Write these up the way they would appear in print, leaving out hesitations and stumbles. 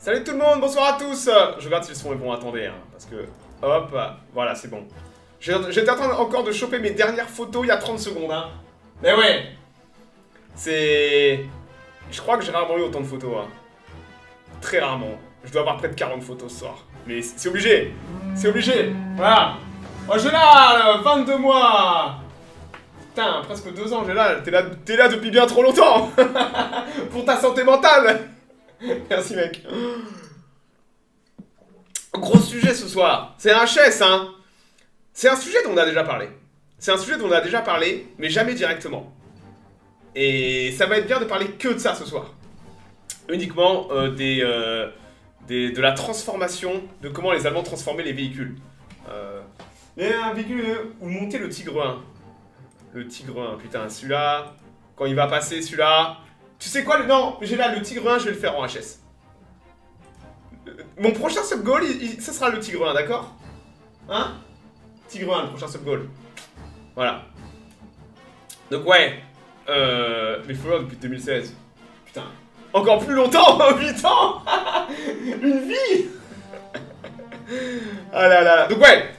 Salut tout le monde, bonsoir à tous. Je regarde si le son est bon, attendez, hein, parce que... Hop, voilà, c'est bon. J'étais en train encore de choper mes dernières photos il y a 30 secondes, hein. Mais ouais. C'est... Je crois que j'ai rarement eu autant de photos, hein. Très rarement. Je dois avoir près de 40 photos ce soir. Mais c'est obligé. C'est obligé. Voilà. Oh, j'ai là, 22 mois. Putain, presque 2 ans, j'ai là. T'es là depuis bien trop longtemps. Pour ta santé mentale. Merci, mec. Gros sujet ce soir. C'est un HS, hein. C'est un sujet dont on a déjà parlé. C'est un sujet dont on a déjà parlé, mais jamais directement. Et ça va être bien de parler que de ça ce soir. Uniquement de la transformation, de comment les Allemands transformaient les véhicules. Il y a un véhicule où montait le Tigre 1. Le Tigre 1, putain, celui-là, quand il va passer, celui-là... Tu sais quoi, non, j'ai là le Tigre 1, je vais le faire en HS. Mon prochain sub-goal, ça sera le Tigre 1, d'accord? Hein? Tigre 1, le prochain sub-goal. Voilà. Donc ouais, mais Fallout depuis 2016. Putain. Encore plus longtemps, 8 ans. Une vie. Ah là là. Donc ouais,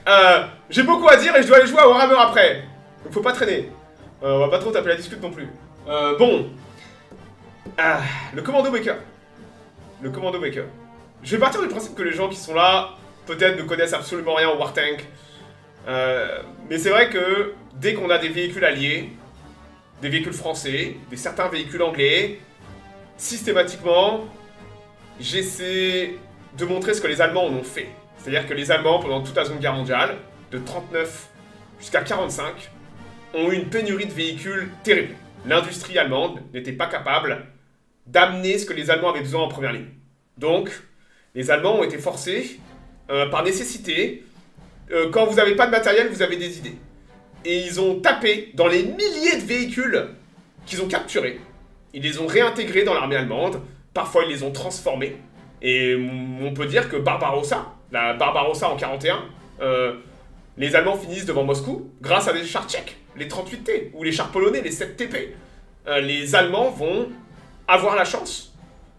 j'ai beaucoup à dire et je dois aller jouer à Warhammer après. Donc faut pas traîner. On va pas trop taper la discute non plus. Bon. Le Commando Baker. Le Commando Baker. Je vais partir du principe que les gens qui sont là, peut-être ne connaissent absolument rien au War Tank. Mais c'est vrai que dès qu'on a des véhicules alliés, des véhicules français, certains véhicules anglais, systématiquement, j'essaie de montrer ce que les Allemands en ont fait. C'est-à-dire que les Allemands, pendant toute la Seconde Guerre mondiale, de 39 jusqu'à 45, ont eu une pénurie de véhicules terrible. L'industrie allemande n'était pas capable d'amener ce que les Allemands avaient besoin en première ligne. Donc, les Allemands ont été forcés, par nécessité, quand vous n'avez pas de matériel, vous avez des idées. Et ils ont tapé dans les milliers de véhicules qu'ils ont capturés. Ils les ont réintégrés dans l'armée allemande. Parfois, ils les ont transformés. Et on peut dire que Barbarossa, la Barbarossa en 41, les Allemands finissent devant Moscou grâce à des chars tchèques, les 38T, ou les chars polonais, les 7TP. Les Allemands vont avoir la chance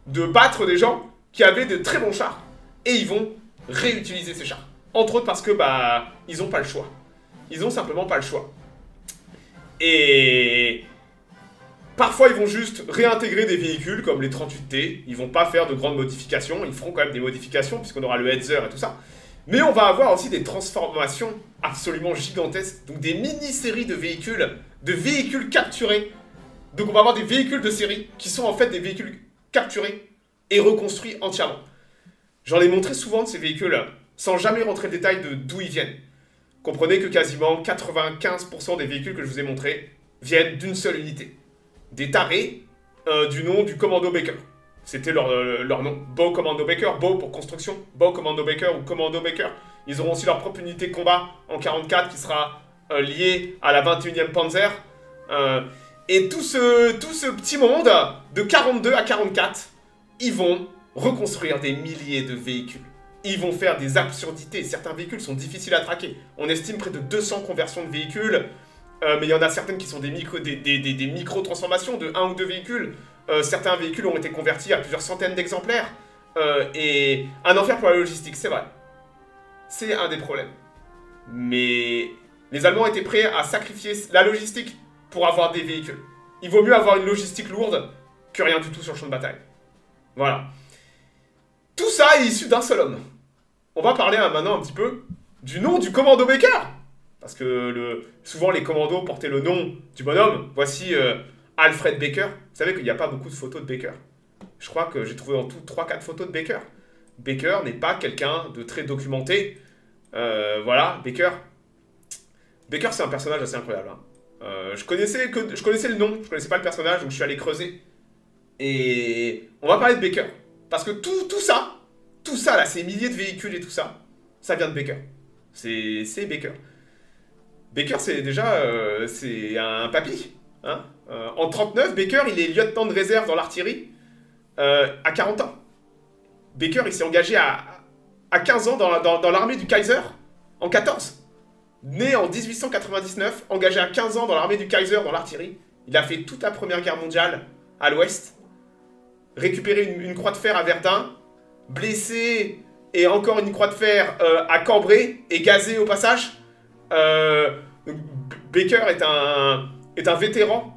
de battre des gens qui avaient de très bons chars. Et ils vont réutiliser ces chars. Entre autres parce que, bah, ils n'ont pas le choix. Ils ont simplement pas le choix. Et... parfois, ils vont juste réintégrer des véhicules comme les 38T. Ils vont pas faire de grandes modifications. Ils feront quand même des modifications puisqu'on aura le Hetzer et tout ça. Mais on va avoir aussi des transformations absolument gigantesques. Donc des mini-séries de véhicules capturés. Donc on va avoir des véhicules de série qui sont en fait des véhicules capturés et reconstruits entièrement. J'en ai montré souvent de ces véhicules sans jamais rentrer le détail de d'où ils viennent. Comprenez que quasiment 95% des véhicules que je vous ai montrés viennent d'une seule unité. Des tarés du nom du Commando Baker. C'était leur nom. Bow Commando Baker, Bow pour construction, Bow Commando Baker ou Commando Baker. Ils auront aussi leur propre unité de combat en 44 qui sera liée à la 21e Panzer. Et tout ce petit monde, de 42 à 44, ils vont reconstruire des milliers de véhicules. Ils vont faire des absurdités. Certains véhicules sont difficiles à traquer. On estime près de 200 conversions de véhicules. Mais il y en a certaines qui sont des micro-transformations de 1 ou 2 véhicules. Certains véhicules ont été convertis à plusieurs centaines d'exemplaires. Et un enfer pour la logistique, c'est vrai. C'est un des problèmes. Mais les Allemands étaient prêts à sacrifier la logistique pour avoir des véhicules. Il vaut mieux avoir une logistique lourde que rien du tout sur le champ de bataille. Voilà. Tout ça est issu d'un seul homme. On va parler maintenant un petit peu du nom du Commando Baker. Parce que souvent les commandos portaient le nom du bonhomme. Voici Alfred Baker. Vous savez qu'il n'y a pas beaucoup de photos de Baker. Je crois que j'ai trouvé en tout 3-4 photos de Baker. Baker n'est pas quelqu'un de très documenté. Voilà, Baker. Baker, c'est un personnage assez incroyable. Hein. Je connaissais le nom, je connaissais pas le personnage, donc je suis allé creuser. Et on va parler de Baker. Parce que tout ça là, ces milliers de véhicules et tout ça, ça vient de Baker. C'est Baker. Baker, c'est déjà c'est un papy. Hein. En 39, Baker, il est lieutenant de réserve dans l'artillerie à 40 ans. Baker, il s'est engagé à 15 ans dans l'armée du Kaiser en 14. Né en 1899, engagé à 15 ans dans l'armée du Kaiser dans l'artillerie. Il a fait toute la Première Guerre mondiale à l'ouest. Récupéré une croix de fer à Verdun. blessé et encore une croix de fer à Cambrai et gazé au passage. Baker est un vétéran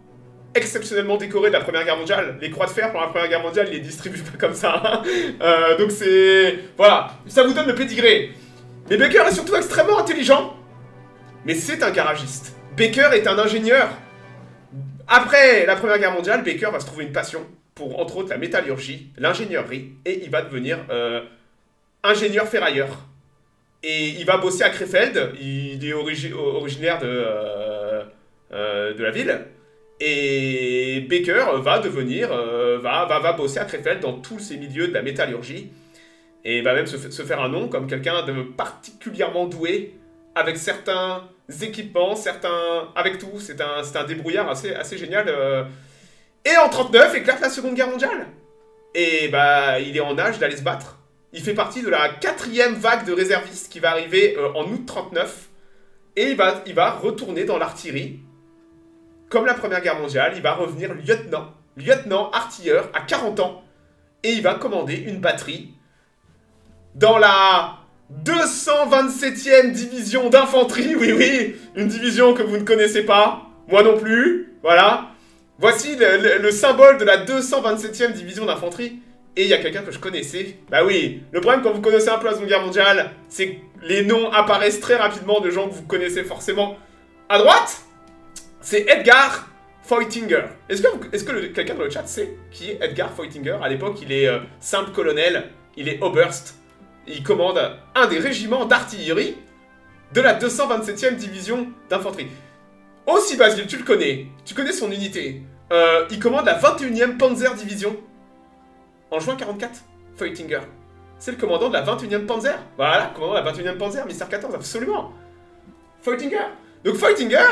exceptionnellement décoré de la Première Guerre mondiale. Les croix de fer pour la Première Guerre mondiale, il les distribue pas comme ça. Donc c'est... Voilà, ça vous donne le pédigré. Mais Baker est surtout extrêmement intelligent. Mais c'est un garagiste. Baker est un ingénieur. Après la Première Guerre mondiale, Baker va se trouver une passion pour, entre autres, la métallurgie, l'ingénierie, et il va devenir ingénieur ferrailleur. Et il va bosser à Krefeld, il est originaire de la ville, et Baker va devenir, va bosser à Krefeld dans tous ces milieux de la métallurgie, et va même se faire un nom comme quelqu'un de particulièrement doué, avec certains équipements, avec tout, c'est un débrouillard assez génial. Et en 39 éclate la Seconde Guerre mondiale, et bah il est en âge d'aller se battre. Il fait partie de la 4e vague de réservistes qui va arriver en août 39. Et il va retourner dans l'artillerie. Comme la Première Guerre mondiale, il va revenir lieutenant artilleur à 40 ans. Et il va commander une batterie dans la 227e division d'infanterie. Oui, oui, une division que vous ne connaissez pas. Moi non plus. Voilà. Voici le symbole de la 227e division d'infanterie. Et il y a quelqu'un que je connaissais. Bah oui, le problème quand vous connaissez un peu la Seconde Guerre mondiale, c'est que les noms apparaissent très rapidement de gens que vous connaissez forcément. À droite, c'est Edgar Feutinger. Est-ce que quelqu'un dans le chat sait qui est Edgar Feutinger? À l'époque, il est simple colonel, il est Oberst. Il commande un des régiments d'artillerie de la 227e division d'infanterie. Aussi, Basile, tu le connais. Tu connais son unité. Il commande la 21e Panzer Division. En juin 44, Feutinger. C'est le commandant de la 21e Panzer. Voilà, commandant de la 21e Panzer, Mystère 14, absolument. Feutinger. Donc Feutinger,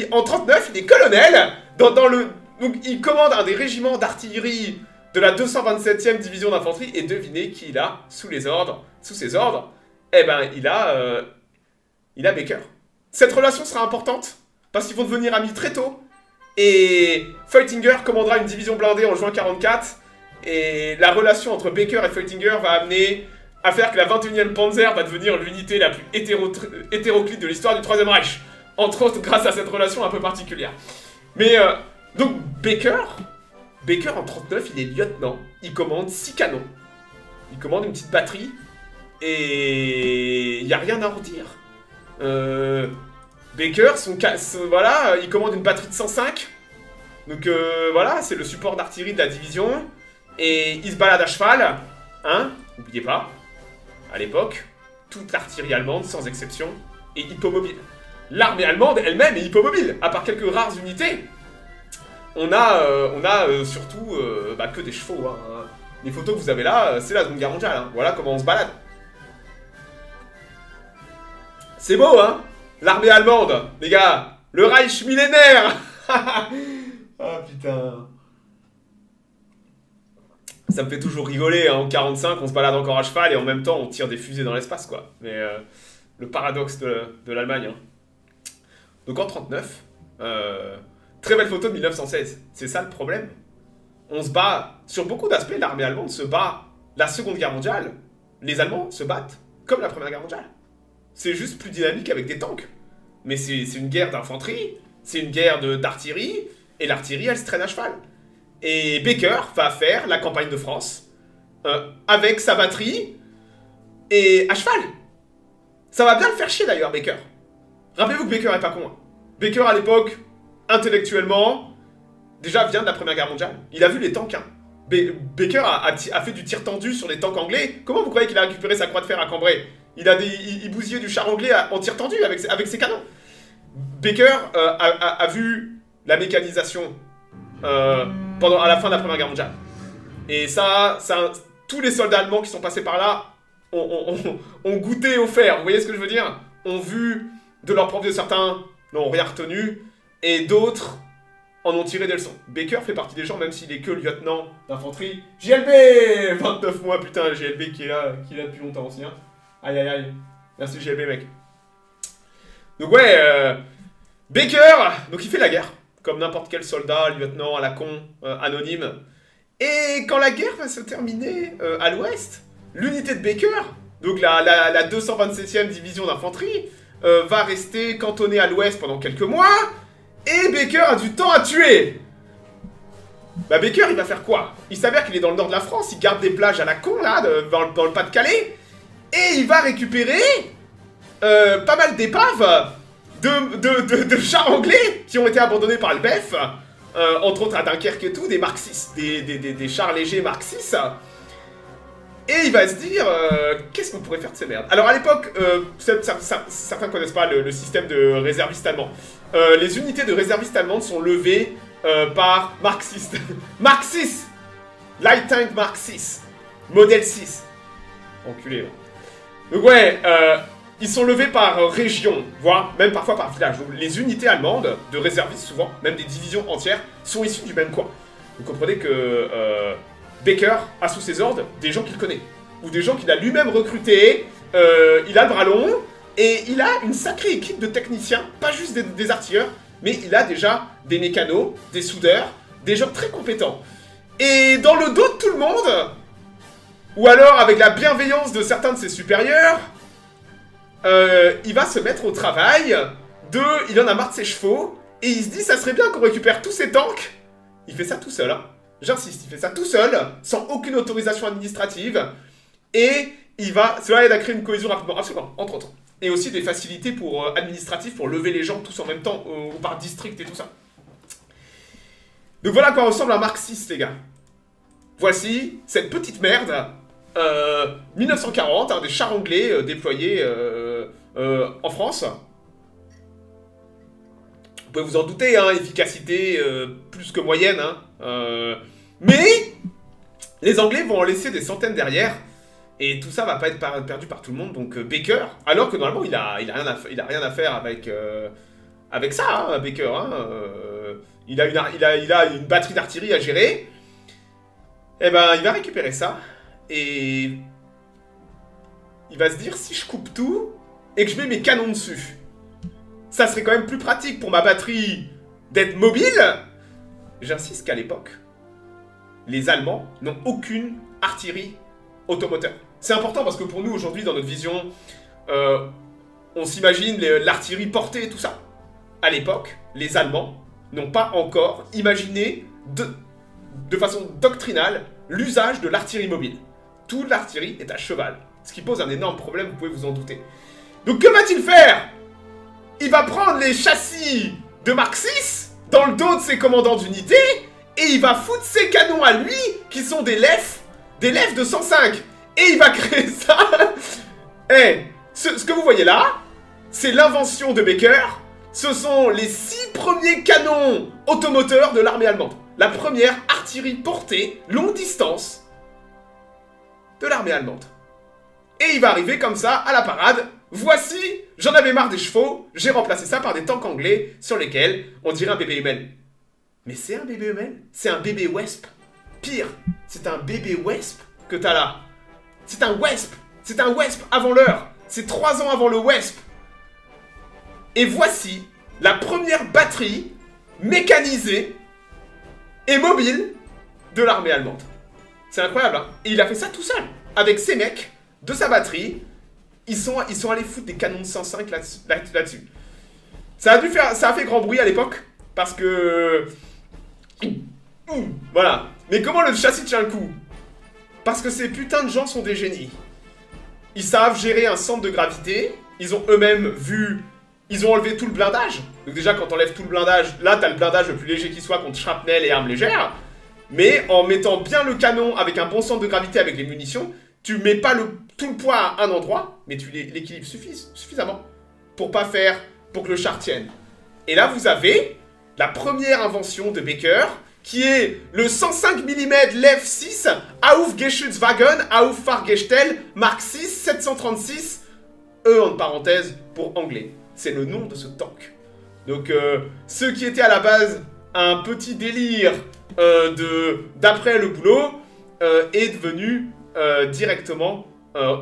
en 39, il est colonel. Donc il commande un des régiments d'artillerie de la 227e division d'infanterie. Et devinez qui il a sous ses ordres. Eh ben, il a Baker. Cette relation sera importante, parce qu'ils vont devenir amis très tôt. Et Feutinger commandera une division blindée en juin 44. Et la relation entre Baker et Feutinger va amener à faire que la 21e Panzer va devenir l'unité la plus hétéroclite de l'histoire du Troisième Reich. Entre autres grâce à cette relation un peu particulière. Mais donc Baker en 39, il est lieutenant. Il commande 6 canons. Il commande une petite batterie. Et il n'y a rien à redire. Baker, voilà, il commande une batterie de 105. Donc voilà, c'est le support d'artillerie de la division. Et il se balade à cheval, hein, n'oubliez pas, à l'époque, toute l'artillerie allemande, sans exception, est hippomobile. L'armée allemande elle-même est hippomobile, à part quelques rares unités. On a surtout que des chevaux. Hein. Les photos que vous avez là, c'est la Seconde Guerre mondiale. Hein. Voilà comment on se balade. C'est beau, hein, l'armée allemande, les gars. Le Reich millénaire. Ah putain. Ça me fait toujours rigoler, hein. En 45, on se balade encore à cheval et en même temps, on tire des fusées dans l'espace, quoi. Mais le paradoxe de l'Allemagne. Hein. Donc en 39, très belle photo de 1916. C'est ça le problème. On se bat, sur beaucoup d'aspects, l'armée allemande se bat. La Seconde Guerre mondiale, les Allemands se battent comme la Première Guerre mondiale. C'est juste plus dynamique avec des tanks. Mais c'est une guerre d'infanterie, c'est une guerre d'artillerie, et l'artillerie, elle se traîne à cheval. Et Baker va faire la campagne de France avec sa batterie et à cheval. Ça va bien le faire chier d'ailleurs, Baker. Rappelez-vous que Baker est pas con. Hein. Baker à l'époque, intellectuellement, déjà vient de la Première Guerre mondiale. Il a vu les tanks. Hein. Baker a fait du tir tendu sur les tanks anglais. Comment vous croyez qu'il a récupéré sa croix de fer à Cambrai? Il bousillait du char anglais en tir tendu avec ses canons. Baker a vu la mécanisation à la fin de la Première Guerre mondiale. Et ça, tous les soldats allemands qui sont passés par là ont goûté au fer. Vous voyez ce que je veux dire? Ont vu de leur propre, certains n'ont rien retenu, et d'autres en ont tiré des leçons. Baker fait partie des gens, même s'il est que lieutenant d'infanterie. JLB 29 mois, putain, JLB qui est là depuis longtemps aussi. Hein. Aïe aïe aïe. Merci JLB, mec. Donc ouais, Baker, donc il fait la guerre. Comme n'importe quel soldat, lieutenant à la con, anonyme. Et quand la guerre va se terminer à l'ouest, l'unité de Baker, donc la 227e division d'infanterie, va rester cantonnée à l'ouest pendant quelques mois, et Baker a du temps à tuer. Bah Baker, il va faire quoi? Il s'avère qu'il est dans le nord de la France, il garde des plages à la con, là, dans le Pas-de-Calais, et il va récupérer pas mal d'épaves de chars anglais qui ont été abandonnés par le BEF, entre autres à Dunkerque et tout, des Mark VI, des chars légers Mark VI. Et il va se dire, qu'est-ce qu'on pourrait faire de ces merdes? Alors à l'époque, certains ne connaissent pas le système de réservistes allemands. Les unités de réservistes allemandes sont levées par Mark VI. Mark VI, Light Tank Mark VI, modèle 6. Enculé, là. Donc ouais, ils sont levés par région, voire même parfois par village. Donc les unités allemandes, de réservistes souvent, même des divisions entières, sont issues du même coin. Vous comprenez que Baker a sous ses ordres des gens qu'il connaît. Ou des gens qu'il a lui-même recrutés, il a le bras long, et il a une sacrée équipe de techniciens, pas juste des artilleurs, mais il a déjà des mécanos, des soudeurs, des gens très compétents. Et dans le dos de tout le monde, ou alors avec la bienveillance de certains de ses supérieurs, il va se mettre au travail il en a marre de ses chevaux, et il se dit ça serait bien qu'on récupère tous ces tanks. Il fait ça tout seul, hein. J'insiste, il fait ça tout seul, sans aucune autorisation administrative, et cela aide à créer une cohésion rapidement, absolument, entre autres. Et aussi des facilités administratives pour lever les gens tous en même temps, ou par district et tout ça. Donc voilà à quoi ressemble un Mark VI, les gars. Voici cette petite merde, 1940, hein, des chars anglais déployés en France. Vous pouvez vous en douter, hein, efficacité plus que moyenne, hein. Mais les Anglais vont en laisser des centaines derrière, et tout ça va pas être perdu par tout le monde. Donc Baker, alors que normalement il a rien à faire avec ça, hein, Baker. Hein, il a une batterie d'artillerie à gérer. Et ben il va récupérer ça et il va se dire si je coupe tout et que je mets mes canons dessus, ça serait quand même plus pratique pour ma batterie d'être mobile. J'insiste qu'à l'époque, les Allemands n'ont aucune artillerie automoteur. C'est important parce que pour nous, aujourd'hui, dans notre vision, on s'imagine l'artillerie portée et tout ça. À l'époque, les Allemands n'ont pas encore imaginé de façon doctrinale l'usage de l'artillerie mobile. Toute l'artillerie est à cheval, ce qui pose un énorme problème, vous pouvez vous en douter. Donc que va-t-il faire? Il va prendre les châssis de Mark VI dans le dos de ses commandants d'unité, et il va foutre ses canons à lui, qui sont des LEF de 105. Et il va créer ça. Ce que vous voyez là, c'est l'invention de Baker. Ce sont les 6 premiers canons automoteurs de l'armée allemande. La première artillerie portée, longue distance, de l'armée allemande. Et il va arriver comme ça, à la parade. Voici, j'en avais marre des chevaux, j'ai remplacé ça par des tanks anglais sur lesquels on dirait un bébé humain. Mais c'est un bébé humain? C'est un bébé Wesp. Pire, c'est un bébé Wesp que t'as là. C'est un Wesp. C'est un Wesp avant l'heure. C'est 3 ans avant le Wesp. Et voici la première batterie mécanisée et mobile de l'armée allemande. C'est incroyable, hein? Et il a fait ça tout seul, avec ses mecs, de sa batterie. Ils sont allés foutre des canons de 105 là-dessus. Ça a fait grand bruit à l'époque, parce que... Voilà. Mais comment le châssis tient le coup? Parce que ces putains de gens sont des génies. Ils savent gérer un centre de gravité. Ils ont eux-mêmes vu... Ils ont enlevé tout le blindage. Donc déjà, quand t'enlèves tout le blindage, là, t'as le blindage le plus léger qui soit contre shrapnel et armes légères. Mais en mettant bien le canon avec un bon centre de gravité avec les munitions, tu mets pas tout le poids à un endroit, mais tu l'équilibres suffisamment pour que le char tienne. Et là, vous avez la première invention de Baker, qui est le 105 mm Lev 6 Aufgeschützwagen Auffahrgestell Mark 6 736, en parenthèse pour anglais. C'est le nom de ce tank. Donc, ce qui était à la base un petit délire d'après le boulot est devenu directement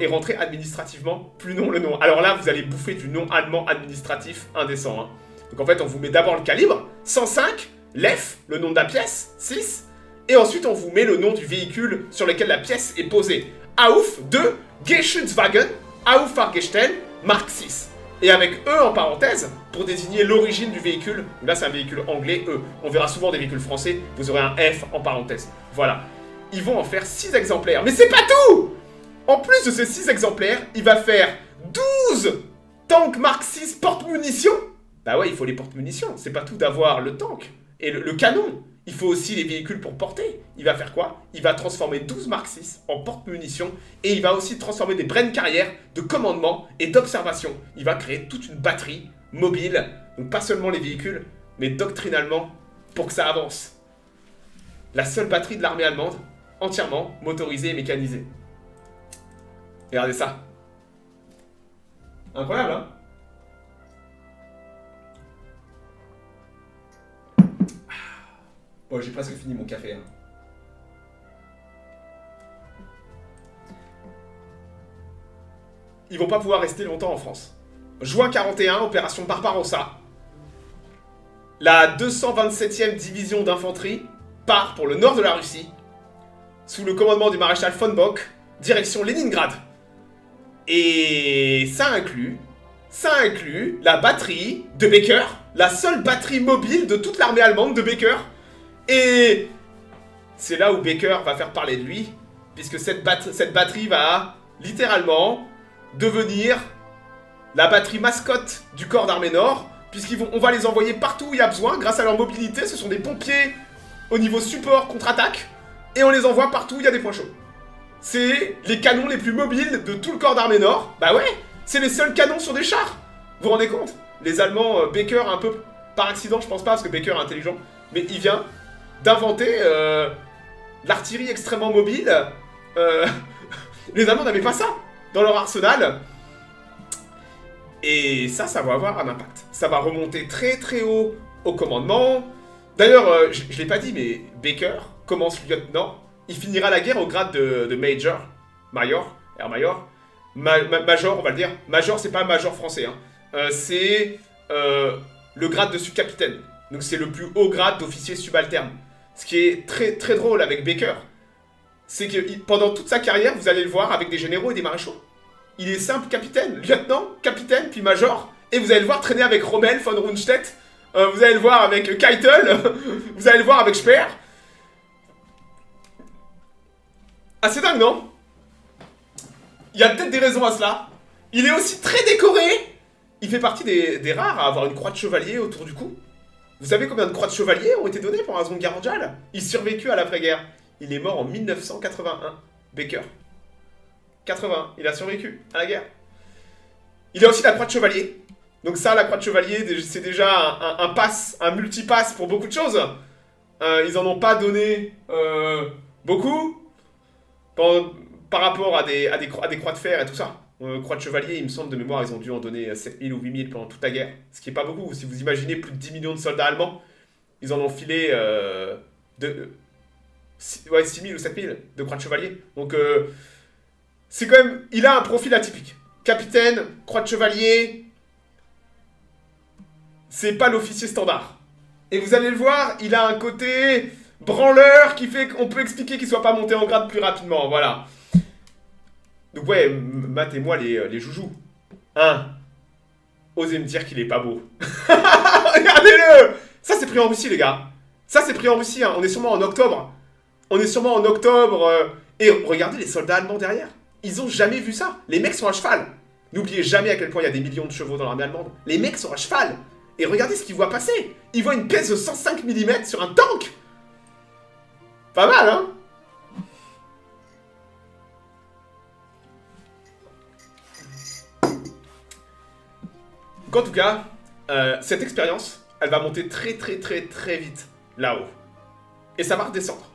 et rentré administrativement plus non le nom. Alors là, vous allez bouffer du nom allemand administratif indécent. Hein. Donc en fait, on vous met d'abord le calibre, 105, l'F, le nom de la pièce, 6, et ensuite on vous met le nom du véhicule sur lequel la pièce est posée. Auf de Geschützwagen Auffahrgestell Mark VI. Et avec E en parenthèse, pour désigner l'origine du véhicule. Là, c'est un véhicule anglais, E. On verra souvent des véhicules français, vous aurez un F en parenthèse. Voilà. Ils vont en faire 6 exemplaires. Mais c'est pas tout! En plus de ces 6 exemplaires, il va faire 12 tanks Mark VI porte-munitions. Bah ouais, il faut les porte-munitions. C'est pas tout d'avoir le tank et le canon. Il faut aussi les véhicules pour porter. Il va faire quoi? Il va transformer 12 Mark VI en porte-munitions et il va aussi transformer des brain carrières de commandement et d'observation. Il va créer toute une batterie mobile, donc pas seulement les véhicules, mais doctrinalement pour que ça avance. La seule batterie de l'armée allemande, entièrement motorisée et mécanisée. Regardez ça. Incroyable, hein? Bon, j'ai presque fini mon café. Hein. Ils vont pas pouvoir rester longtemps en France. Juin 41, opération Barbarossa. La 227e division d'infanterie part pour le nord de la Russie, sous le commandement du maréchal von Bock, direction Leningrad. Et ça inclut la batterie de Baker, la seule batterie mobile de toute l'armée allemande de Baker. Et c'est là où Baker va faire parler de lui, puisque cette batterie va littéralement devenir la batterie mascotte du corps d'armée Nord, puisqu'on va les envoyer partout où il y a besoin, grâce à leur mobilité. Ce sont des pompiers au niveau support contre-attaque, et on les envoie partout où il y a des points chauds. C'est les canons les plus mobiles de tout le corps d'armée Nord. Bah ouais, c'est les seuls canons sur des chars. Vous vous rendez compte? Les Allemands, Baker un peu par accident, je pense pas, parce que Baker est intelligent, mais il vient d'inventer l'artillerie extrêmement mobile. Les Allemands n'avaient pas ça dans leur arsenal. Et ça va avoir un impact. Ça va remonter très très haut au commandement. D'ailleurs, je l'ai pas dit, mais Baker commence lieutenant. Il finira la guerre au grade de Major. Air Major. Major, on va le dire. Major, c'est pas un major français. Hein. C'est le grade de sous-capitaine. Donc c'est le plus haut grade d'officier subalterne. Ce qui est très très drôle avec Baker, c'est que pendant toute sa carrière, vous allez le voir avec des généraux et des maréchaux. Il est simple capitaine, lieutenant, capitaine, puis major. Et vous allez le voir traîner avec Rommel, von Rundstedt. Vous allez le voir avec Keitel. Vous allez le voir avec Speer. Ah, c'est dingue, non? Il y a peut-être des raisons à cela. Il est aussi très décoré. Il fait partie des rares à avoir une croix de chevalier autour du cou. Vous savez combien de croix de chevalier ont été données pendant la Seconde Guerre mondiale? Il survécut à l'après-guerre. Il est mort en 1981. Baker. 80. Il a survécu à la guerre. Il a aussi la croix de chevalier. Donc ça, la croix de chevalier, c'est déjà un pass, un multipass pour beaucoup de choses. Ils en ont pas donné beaucoup par rapport à des croix de fer et tout ça. Croix de chevalier, il me semble de mémoire, ils ont dû en donner 7000 ou 8000 pendant toute la guerre. Ce qui est pas beaucoup. Si vous imaginez plus de 10 millions de soldats allemands, ils en ont filé 6000 ou 7000 de croix de chevalier. Donc c'est quand même... Il a un profil atypique. Capitaine, croix de chevalier... C'est pas l'officier standard. Et vous allez le voir, il a un côté branleur qui fait qu'on peut expliquer qu'il soit pas monté en grade plus rapidement. Voilà. Donc ouais, matez-moi les joujoux. Osez me dire qu'il est pas beau. Regardez-le. Ça c'est pris en Russie les gars. Ça c'est pris en Russie, hein. On est sûrement en octobre. Et regardez les soldats allemands derrière. Ils ont jamais vu ça. Les mecs sont à cheval. N'oubliez jamais à quel point il y a des millions de chevaux dans l'armée allemande. Les mecs sont à cheval. Et regardez ce qu'ils voient passer. Ils voient une pièce de 105 mm sur un tank. Pas mal, hein? Donc, en tout cas, cette expérience, elle va monter très vite là-haut. Et ça va redescendre.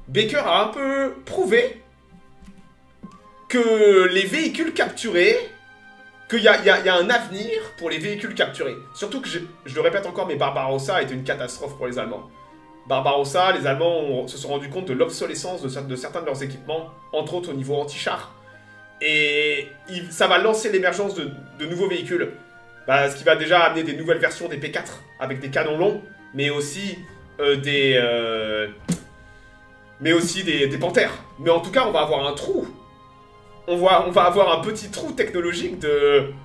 Baker a un peu prouvé que les véhicules capturés... qu'il y a un avenir pour les véhicules capturés. Surtout que, je le répète encore, mais Barbarossa a été une catastrophe pour les Allemands. Barbarossa, les Allemands se sont rendus compte de l'obsolescence de certains de leurs équipements, entre autres au niveau anti-char. Et ça va lancer l'émergence de nouveaux véhicules. Ce qui va déjà amener des nouvelles versions des P4, avec des canons longs, mais aussi des Panthères. Mais en tout cas, on va avoir un trou on va avoir un petit trou technologique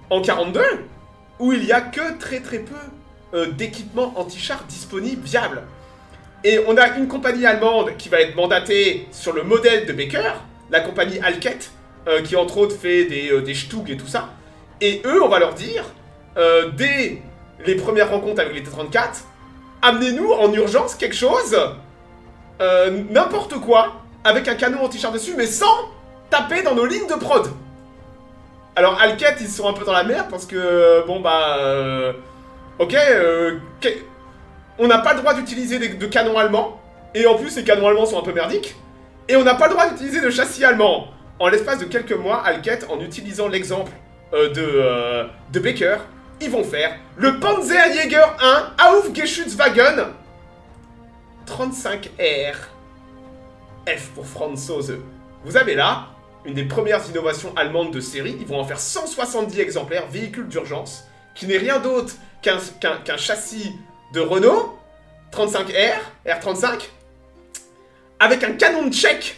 en 42 où il y a que très peu d'équipements anti-char disponibles, viables. Et on a une compagnie allemande qui va être mandatée sur le modèle de Baker, la compagnie Alket, qui entre autres fait des Stug et tout ça. Et eux, on va leur dire, dès les premières rencontres avec les T-34, amenez-nous en urgence quelque chose, n'importe quoi, avec un canon anti-char dessus, mais sans taper dans nos lignes de prod. Alors Alket, ils sont un peu dans la merde parce que, bon bah... on n'a pas le droit d'utiliser de canons allemands, et en plus les canons allemands sont un peu merdiques, et on n'a pas le droit d'utiliser de châssis allemands. En l'espace de quelques mois, Alket, en utilisant l'exemple de Baker, ils vont faire le Panzerjäger 1 Aufgeschützwagen 35R F pour Franzose. Vous avez là une des premières innovations allemandes de série. Ils vont en faire 170 exemplaires, véhicule d'urgence, qui n'est rien d'autre qu'un châssis de Renault 35R, R35, avec un canon tchèque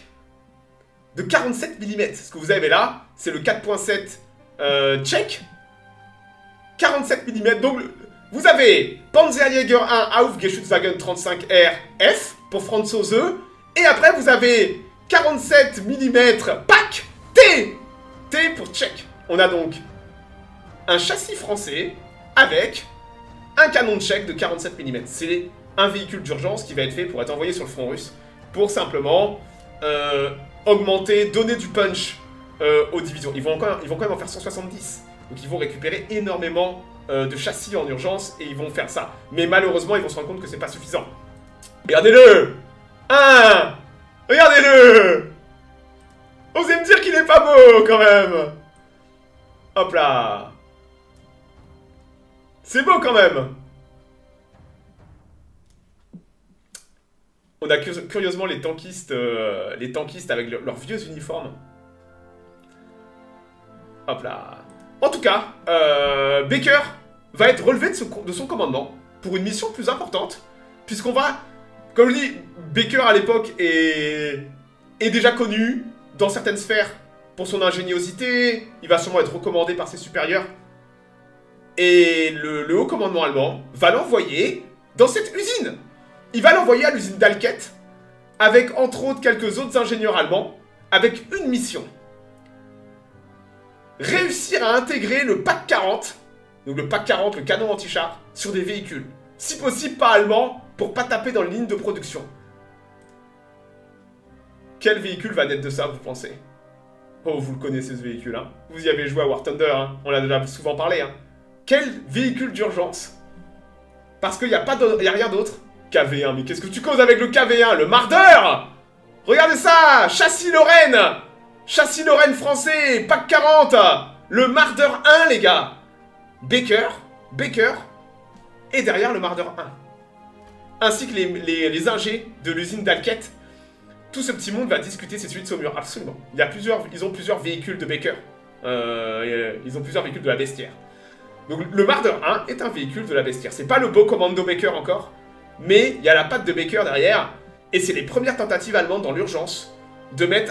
de 47 mm. Ce que vous avez là, c'est le 4.7 tchèque. 47 mm. Donc, vous avez Panzerjäger 1 Aufgeschützwagen 35R F pour Franzose. Et après, vous avez 47 mm PAC T. T pour tchèque. On a donc un châssis français avec un canon tchèque de 47 mm. C'est un véhicule d'urgence qui va être fait pour être envoyé sur le front russe. Pour simplement augmenter, donner du punch aux divisions. Ils vont quand même en faire 170. Donc ils vont récupérer énormément de châssis en urgence et ils vont faire ça. Mais malheureusement, ils vont se rendre compte que c'est pas suffisant. Regardez-le! Regardez-le! Osez me dire qu'il est pas beau quand même! Hop là! C'est beau quand même! On a curieusement les tankistes avec leurs vieux uniformes. Hop là. En tout cas, Baker va être relevé de son commandement pour une mission plus importante, puisqu'on va, comme je dis, Baker à l'époque est déjà connu dans certaines sphères pour son ingéniosité, il va sûrement être recommandé par ses supérieurs, et le haut commandement allemand va l'envoyer dans cette usine. Il va l'envoyer à l'usine d'Alket, avec entre autres quelques autres ingénieurs allemands, avec une mission. Réussir à intégrer le PAC 40, donc le PAC 40, le canon anti-char, sur des véhicules. Si possible pas allemands, pour pas taper dans les lignes de production. Quel véhicule va naître de ça, vous pensez? Oh, vous le connaissez ce véhicule, hein. Vous y avez joué à War Thunder, hein. On l'a déjà souvent parlé, hein. Quel véhicule d'urgence? Parce qu'il n'y a rien d'autre. KV1, mais qu'est-ce que tu causes avec le KV1? Le Marder! Regardez ça! Châssis Lorraine! Châssis Lorraine français! PAC 40! Le Marder 1, les gars! Baker, et derrière le Marder 1. Ainsi que les ingés de l'usine d'Alket. Tout ce petit monde va discuter ces suites Saumur, absolument. Ils ont plusieurs véhicules de Baker. Ils ont plusieurs véhicules de la Bestiaire. Donc le Marder 1 est un véhicule de la Bestiaire. C'est pas le beau commando Baker encore, mais il y a la patte de Baker derrière, et c'est les premières tentatives allemandes dans l'urgence d'amener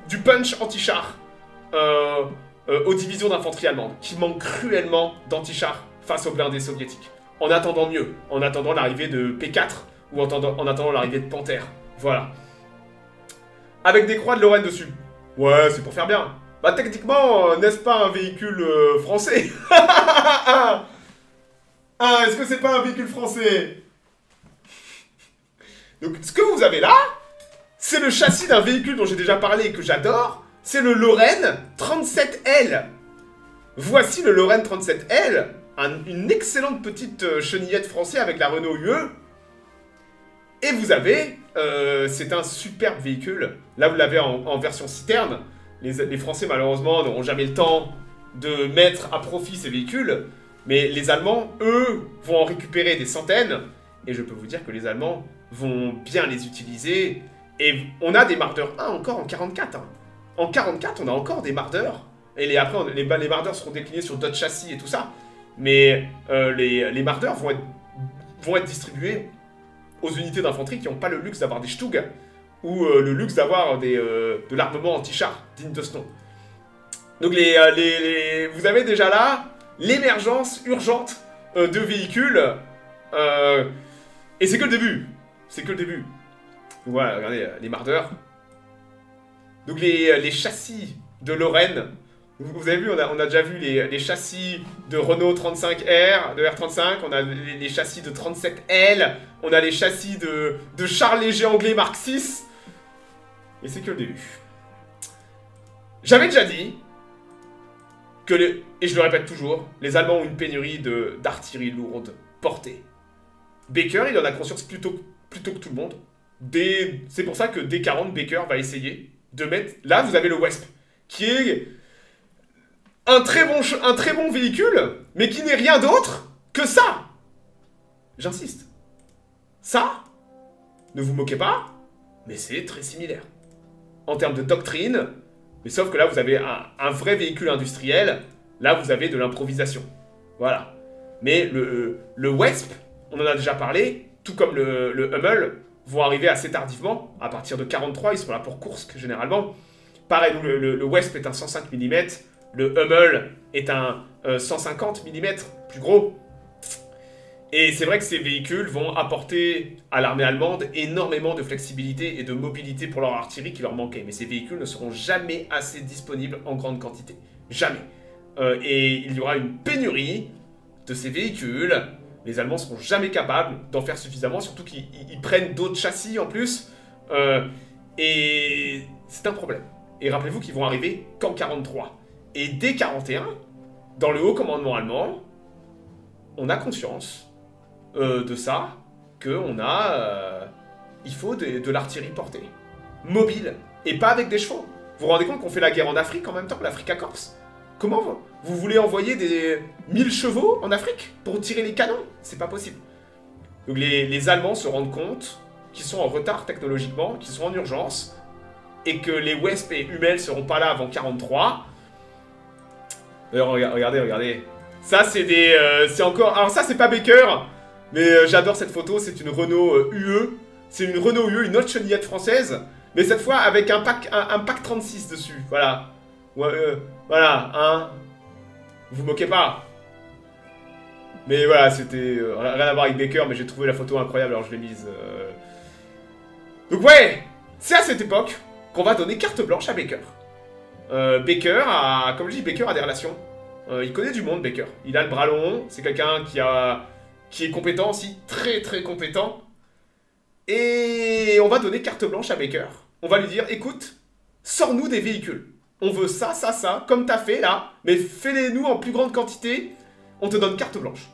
du punch anti-char aux divisions d'infanterie allemandes, qui manquent cruellement d'anti-char face aux blindés soviétiques. En attendant mieux, en attendant l'arrivée de P4, ou en attendant l'arrivée de Panther. Voilà. Avec des croix de Lorraine dessus. Ouais, c'est pour faire bien. Bah techniquement, n'est-ce pas un véhicule français? Ah, est-ce que c'est pas un véhicule français? Donc, ce que vous avez là, c'est le châssis d'un véhicule dont j'ai déjà parlé et que j'adore. C'est le Lorraine 37L. Voici le Lorraine 37L, une excellente petite chenillette française avec la Renault UE. Et vous avez, c'est un superbe véhicule. Là, vous l'avez en version citerne. Les Français, malheureusement, n'auront jamais le temps de mettre à profit ces véhicules. Mais les Allemands, eux, vont en récupérer des centaines. Et je peux vous dire que les Allemands vont bien les utiliser. Et on a des Marder 1 encore en 44. Hein. En 44, on a encore des Marder. Et après, les Marder seront déclinés sur d'autres châssis et tout ça. Mais les Marder vont être distribués aux unités d'infanterie qui n'ont pas le luxe d'avoir des Stug ou le luxe d'avoir de l'armement anti-char digne de ce nom. Donc vous avez déjà là l'émergence urgente de véhicules, et c'est que le début. C'est que le début. Donc voilà, regardez, les mardeurs. Donc les châssis de Lorraine. Vous avez vu, on a déjà vu les châssis de Renault 35R, de R35, on a les châssis de 37L, on a les châssis de chars légers anglais Mark VI. Et c'est que le début. J'avais déjà dit que, et je le répète toujours, les Allemands ont une pénurie d'artillerie lourde portée. Baker, il en a conscience plutôt que tout le monde. C'est pour ça que D40, Baker va essayer de mettre... Là, vous avez le Wesp, qui est un très bon véhicule, mais qui n'est rien d'autre que ça. J'insiste. Ça, ne vous moquez pas, mais c'est très similaire. En termes de doctrine, mais sauf que là, vous avez un vrai véhicule industriel, là, vous avez de l'improvisation. Voilà. Mais le Wesp, on en a déjà parlé, tout comme le Hummel, vont arriver assez tardivement. À partir de 43, ils sont là pour Kursk, généralement. Pareil, le Wesp est un 105 mm, le Hummel est un 150 mm, plus gros. Et c'est vrai que ces véhicules vont apporter à l'armée allemande énormément de flexibilité et de mobilité pour leur artillerie qui leur manquait. Mais ces véhicules ne seront jamais assez disponibles en grande quantité. Jamais. Et il y aura une pénurie de ces véhicules. Les Allemands ne seront jamais capables d'en faire suffisamment, surtout qu'ils prennent d'autres châssis en plus. Et c'est un problème. Et rappelez-vous qu'ils vont arriver qu'en 43. Et dès 41, dans le haut commandement allemand, on a conscience de ça, il faut de l'artillerie portée, mobile, et pas avec des chevaux. Vous vous rendez compte qu'on fait la guerre en Afrique en même temps, l'Africa Corps? Comment vous voulez envoyer des 1000 chevaux en Afrique pour tirer les canons? C'est pas possible. Donc les Allemands se rendent compte qu'ils sont en retard technologiquement, qu'ils sont en urgence, et que les Wesp et Hummel seront pas là avant 43. D'ailleurs, regardez. Ça, c'est encore... Alors ça, c'est pas Baker, mais j'adore cette photo, c'est une Renault UE. C'est une Renault UE, une autre chenillette française, mais cette fois avec un pack 36 dessus, voilà. Voilà, hein. Vous moquez pas. Mais voilà, c'était... rien à voir avec Baker, mais j'ai trouvé la photo incroyable, alors je l'ai mise. Donc ouais, c'est à cette époque qu'on va donner carte blanche à Baker. Baker a... Comme je dis, Baker a des relations. Il connaît du monde, Baker. Il a le bras long, c'est quelqu'un qui est compétent aussi, très très compétent. Et on va donner carte blanche à Baker. On va lui dire, écoute, sors-nous des véhicules. On veut ça, comme t'as fait là, mais fais-les-nous en plus grande quantité, on te donne carte blanche.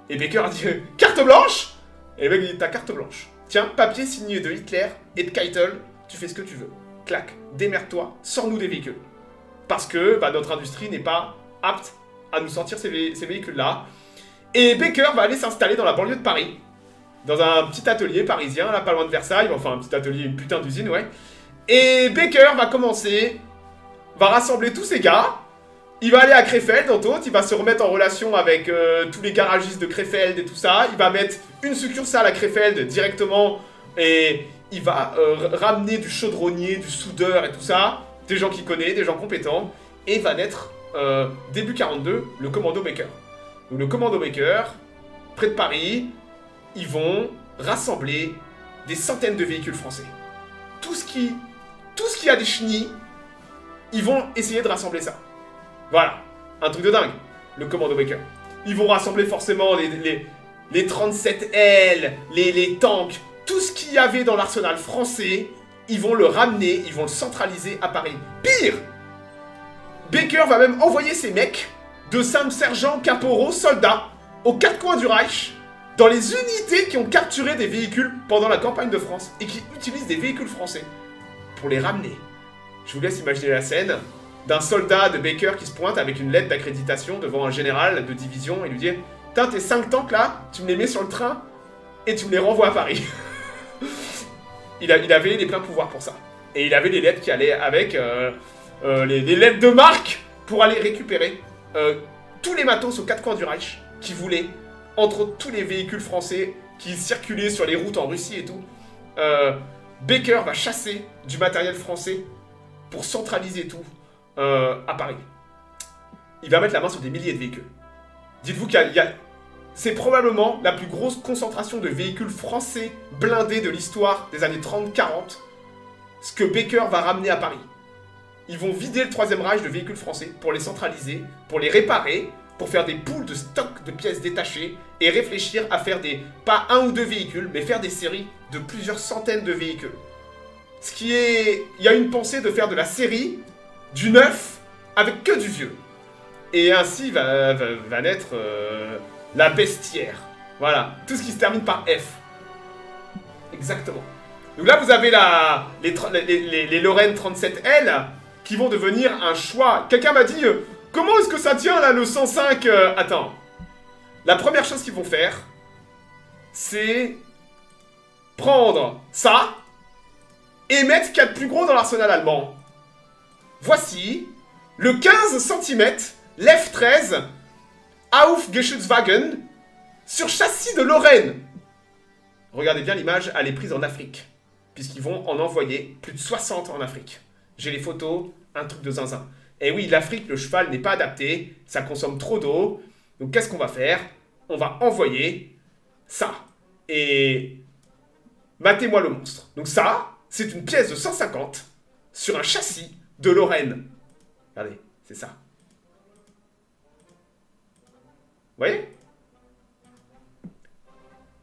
Et Baker a dit, carte blanche? Et le mec dit, t'as carte blanche. Tiens, papier signé de Hitler et de Keitel, tu fais ce que tu veux. Clac, démerde-toi, sors-nous des véhicules. Parce que notre industrie n'est pas apte à nous sortir ces véhicules-là. Et Baker va aller s'installer dans la banlieue de Paris, dans un petit atelier parisien, là, pas loin de Versailles, enfin un petit atelier, une putain d'usine, ouais. Et Baker va rassembler tous ces gars, il va aller à Krefeld, entre autres, il va se remettre en relation avec tous les garagistes de Krefeld et tout ça, il va mettre une succursale à Krefeld directement, et il va ramener du chaudronnier, du soudeur et tout ça, des gens qu'il connaît, des gens compétents, et va naître, début 42, le commando Baker. Donc le commando Baker, près de Paris, ils vont rassembler des centaines de véhicules français. Tout ce qui a des chenilles, ils vont essayer de rassembler ça. Voilà, un truc de dingue, le commando Baker. Ils vont rassembler forcément les 37L, les tanks, tout ce qu'il y avait dans l'arsenal français, ils vont le ramener, ils vont le centraliser à Paris. Pire, Baker va même envoyer ses mecs de simples sergents, caporaux, soldats, aux quatre coins du Reich, dans les unités qui ont capturé des véhicules pendant la campagne de France et qui utilisent des véhicules français pour les ramener. Je vous laisse imaginer la scène d'un soldat de Baker qui se pointe avec une lettre d'accréditation devant un général de division et lui dit « Putain, tes 5 tanks là, tu me les mets sur le train et tu me les renvoies à Paris. » il avait les pleins pouvoirs pour ça. Et il avait les lettres qui allaient avec, les lettres de marque pour aller récupérer tous les matos aux quatre coins du Reich qui voulaient, entre tous les véhicules français qui circulaient sur les routes en Russie et tout, Baker va chasser du matériel français pour centraliser tout à Paris. Il va mettre la main sur des milliers de véhicules. Dites-vous c'est probablement la plus grosse concentration de véhicules français blindés de l'histoire des années 30-40, ce que Baker va ramener à Paris. Ils vont vider le Troisième Reich de véhicules français pour les centraliser, pour les réparer, pour faire des poules de stock de pièces détachées et réfléchir à faire pas un ou deux véhicules, mais faire des séries de plusieurs centaines de véhicules. Il y a une pensée de faire de la série du neuf avec que du vieux. Et ainsi va naître la bestiaire. Voilà, tout ce qui se termine par F. Exactement. Donc là, vous avez les Lorraine 37L qui vont devenir un choix. Quelqu'un m'a dit, comment est-ce que ça tient là, le 105 Attends. La première chose qu'ils vont faire, c'est prendre ça et mettre ce qu'il y a de plus gros dans l'arsenal allemand. Voici le 15 cm l'F-13 Aufgeschützwagen sur châssis de Lorraine. Regardez bien l'image, elle est prise en Afrique, puisqu'ils vont en envoyer plus de 60 en Afrique. J'ai les photos, un truc de zinzin. Et oui, l'Afrique, le cheval n'est pas adapté, ça consomme trop d'eau. Donc qu'est-ce qu'on va faire? On va envoyer ça. Et matez-moi le monstre. Donc ça, c'est une pièce de 150 sur un châssis de Lorraine. Regardez, c'est ça. Vous voyez?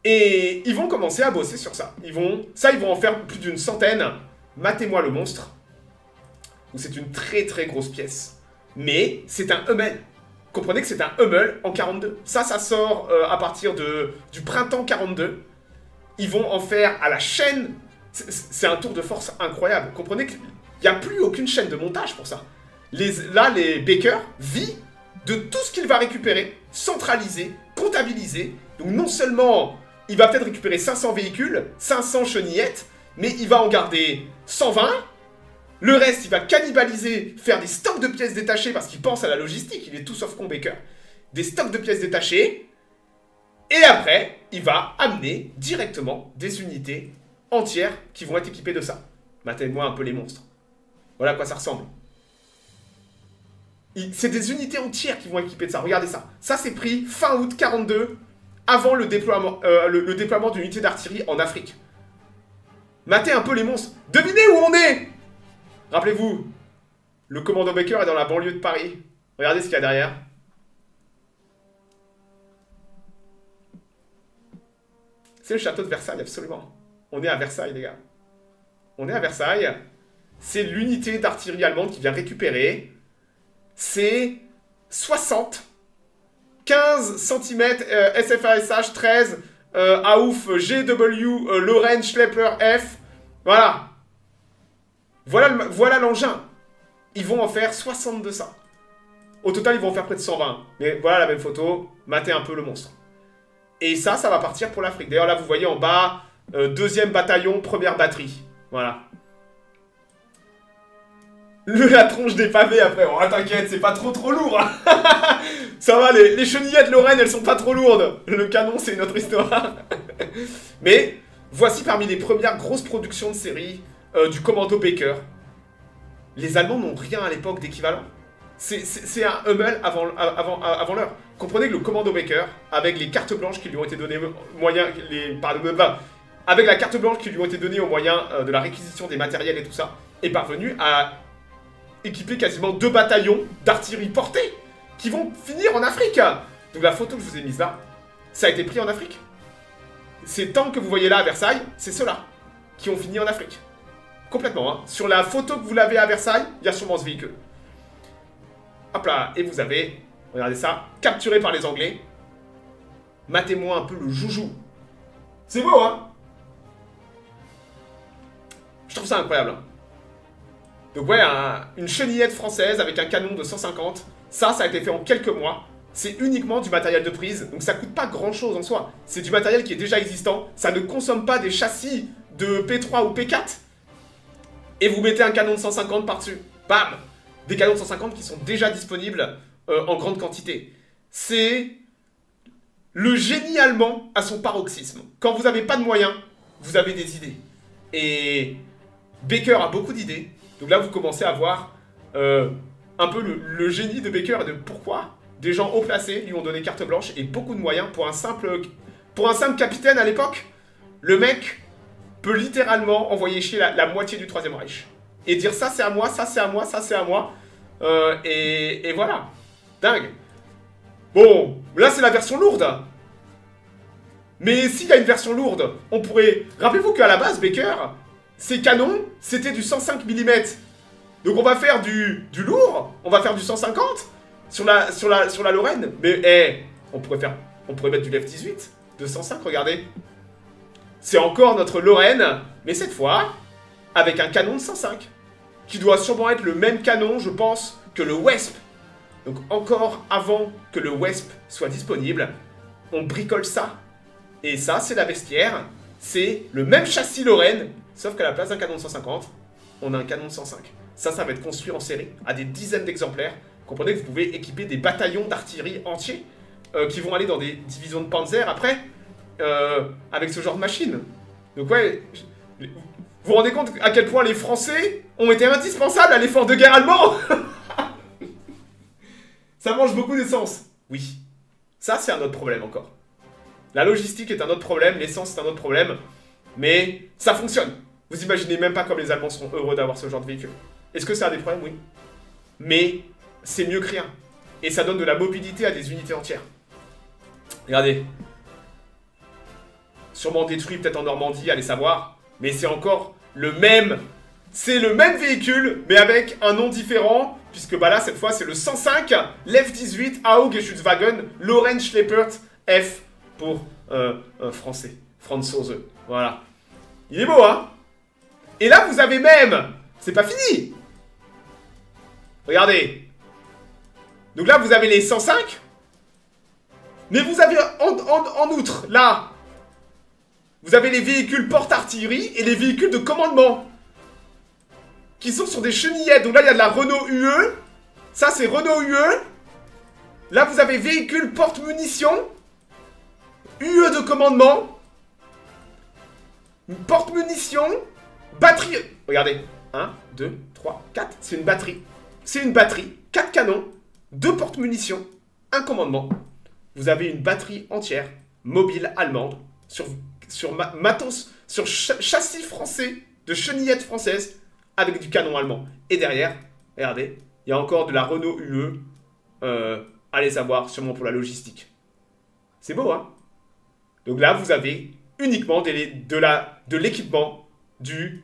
Et ils vont commencer à bosser sur ça. Ils vont en faire plus d'une centaine. Matez-moi le monstre. C'est une très très grosse pièce. Mais c'est un Hummel. Comprenez que c'est un Hummel en 42. Ça sort à partir du printemps 42. Ils vont en faire à la chaîne. C'est un tour de force incroyable. Comprenez qu'il n'y a plus aucune chaîne de montage pour ça. Là, les Baker vit de tout ce qu'il va récupérer, centraliser, comptabiliser. Donc non seulement il va peut-être récupérer 500 véhicules, 500 chenillettes, mais il va en garder 120. Le reste, il va cannibaliser, faire des stocks de pièces détachées parce qu'il pense à la logistique. Il est tout sauf con Baker. Des stocks de pièces détachées. Et après, il va amener directement des unités entières qui vont être équipées de ça. Matez-moi un peu les monstres. Voilà à quoi ça ressemble. C'est des unités entières qui vont être équipées de ça. Regardez ça. Ça, c'est pris fin août 42, avant le déploiement d'unités d'artillerie en Afrique. Matez un peu les monstres. Devinez où on est! Rappelez-vous, le commando Baker est dans la banlieue de Paris. Regardez ce qu'il y a derrière. C'est le château de Versailles, absolument. On est à Versailles, les gars. On est à Versailles. C'est l'unité d'artillerie allemande qui vient récupérer. C'est 60, 15 cm SFASH 13, AUF GW Lorraine Schlepper F. Voilà. Voilà l'engin. Ils vont en faire 60 de ça. Au total, ils vont en faire près de 120. Mais voilà la même photo. Matez un peu le monstre. Et ça va partir pour l'Afrique. D'ailleurs, là, vous voyez en bas, 2e bataillon, 1re batterie. Voilà. La tronche des pavés après. Oh, t'inquiète, c'est pas trop lourd. Hein. Ça va, les chenillettes Lorraine, elles sont pas trop lourdes. Le canon, c'est une autre histoire. Mais voici parmi les premières grosses productions de série du commando Baker. Les Allemands n'ont rien à l'époque d'équivalent. C'est un Hummel avant l'heure. Comprenez que le commando Baker, avec les cartes blanches qui lui ont été données avec la carte blanche qui lui ont été donnée au moyen de la réquisition des matériels et tout ça, est parvenu à équiper quasiment 2 bataillons d'artillerie portée qui vont finir en Afrique. Donc la photo que je vous ai mise là, ça a été pris en Afrique. Ces tanks que vous voyez là à Versailles, c'est ceux-là qui ont fini en Afrique. Complètement, hein. Sur la photo que vous l'avez à Versailles, il y a sûrement ce véhicule. Hop là, et vous avez, regardez ça, capturé par les Anglais. Matez-moi un peu le joujou. C'est beau, hein? Je trouve ça incroyable. Hein. Donc ouais, une chenillette française avec un canon de 150. Ça a été fait en quelques mois. C'est uniquement du matériel de prise. Donc ça coûte pas grand chose en soi. C'est du matériel qui est déjà existant. Ça ne consomme pas des châssis de P3 ou P4. Et vous mettez un canon de 150 par-dessus. Bam! Des canons de 150 qui sont déjà disponibles en grande quantité. C'est le génie allemand à son paroxysme. Quand vous n'avez pas de moyens, vous avez des idées. Et Baker a beaucoup d'idées. Donc là, vous commencez à voir un peu le génie de Baker et de pourquoi des gens haut placés lui ont donné carte blanche et beaucoup de moyens pour un simple capitaine à l'époque. Le mec peut littéralement envoyer chier la moitié du Troisième Reich. Et dire ça c'est à moi, ça c'est à moi, ça c'est à moi. Et voilà. Dingue. Bon, là c'est la version lourde. Mais s'il y a une version lourde, on pourrait... Rappelez-vous qu'à la base, Baker, ses canons, c'était du 105 mm. Donc on va faire du lourd, on va faire du 150 sur la Lorraine. Mais on pourrait mettre du Lev 18 de 105, regardez. C'est encore notre Lorraine, mais cette fois, avec un canon de 105. Qui doit sûrement être le même canon, je pense, que le Wesp. Donc encore avant que le Wesp soit disponible, on bricole ça. Et ça, c'est la bestiaire. C'est le même châssis Lorraine, sauf qu'à la place d'un canon de 150, on a un canon de 105. Ça va être construit en série, à des dizaines d'exemplaires. Comprenez que vous pouvez équiper des bataillons d'artillerie entiers qui vont aller dans des divisions de Panzer après, avec ce genre de machine. Donc ouais, vous vous rendez compte à quel point les Français ont été indispensables à l'effort de guerre allemand. Ça mange beaucoup d'essence. Oui, ça c'est un autre problème encore. La logistique est un autre problème, l'essence c'est un autre problème, mais ça fonctionne. Vous imaginez même pas comme les Allemands seront heureux d'avoir ce genre de véhicule. Est-ce que ça a des problèmes? Oui. Mais c'est mieux que rien. Et ça donne de la mobilité à des unités entières. Regardez. Sûrement détruit peut-être en Normandie, allez savoir. Mais c'est encore le même... C'est le même véhicule, mais avec un nom différent. Puisque bah là, cette fois, c'est le 105 Lev 18 Augeschutzwagen Lorraine Schleppert F pour français. Franzose. Voilà. Il est beau, hein? Et là, vous avez même... C'est pas fini! Regardez. Donc là, vous avez les 105. Mais vous avez en outre, là, vous avez les véhicules porte-artillerie et les véhicules de commandement. Qui sont sur des chenillettes. Donc là, il y a de la Renault UE. Ça, c'est Renault UE. Là, vous avez véhicules porte-munitions. UE de commandement. Porte-munitions. Batterie. Regardez. 1, 2, 3, 4. C'est une batterie. C'est une batterie. 4 canons. 2 porte-munitions. Un commandement. Vous avez une batterie entière. Mobile allemande. Sur matos. Sur châssis français. De chenillettes françaises. Avec du canon allemand. Et derrière, regardez, il y a encore de la Renault UE. Allez savoir, sûrement pour la logistique. C'est beau, hein? Donc là, vous avez uniquement de l'équipement du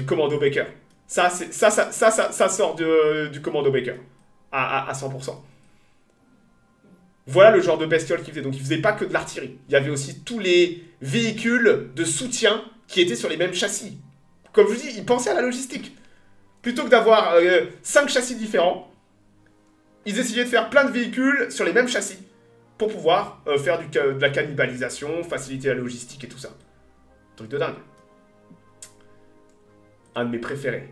commando Baker. Ça sort du commando Baker. À 100%. Voilà le genre de bestiole qu'il faisait. Donc il faisait pas que de l'artillerie. Il y avait aussi tous les véhicules de soutien qui étaient sur les mêmes châssis. Comme je vous dis, ils pensaient à la logistique. Plutôt que d'avoir 5 châssis différents, ils essayaient de faire plein de véhicules sur les mêmes châssis pour pouvoir faire de la cannibalisation, faciliter la logistique et tout ça. Truc de dingue. Un de mes préférés.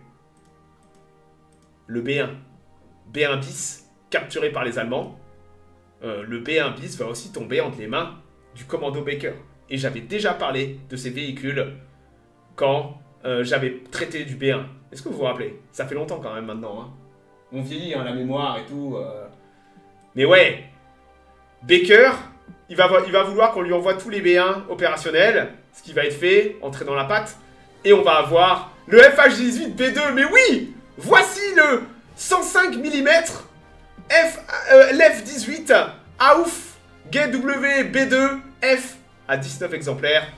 Le B1. B1 bis, capturé par les Allemands. Le B1 bis va aussi tomber entre les mains du commando Baker. Et j'avais déjà parlé de ces véhicules quand... j'avais traité du B1. Est-ce que vous vous rappelez? Ça fait longtemps quand même maintenant. Hein. On vieillit, hein, la mémoire et tout. Mais ouais, Baker, il va vouloir qu'on lui envoie tous les B1 opérationnels. Ce qui va être fait, entrer dans la patte. Et on va avoir le FH-18 B2. Mais oui, voici le 105 mm Lev-18 Auf GW B2 F à 19 exemplaires.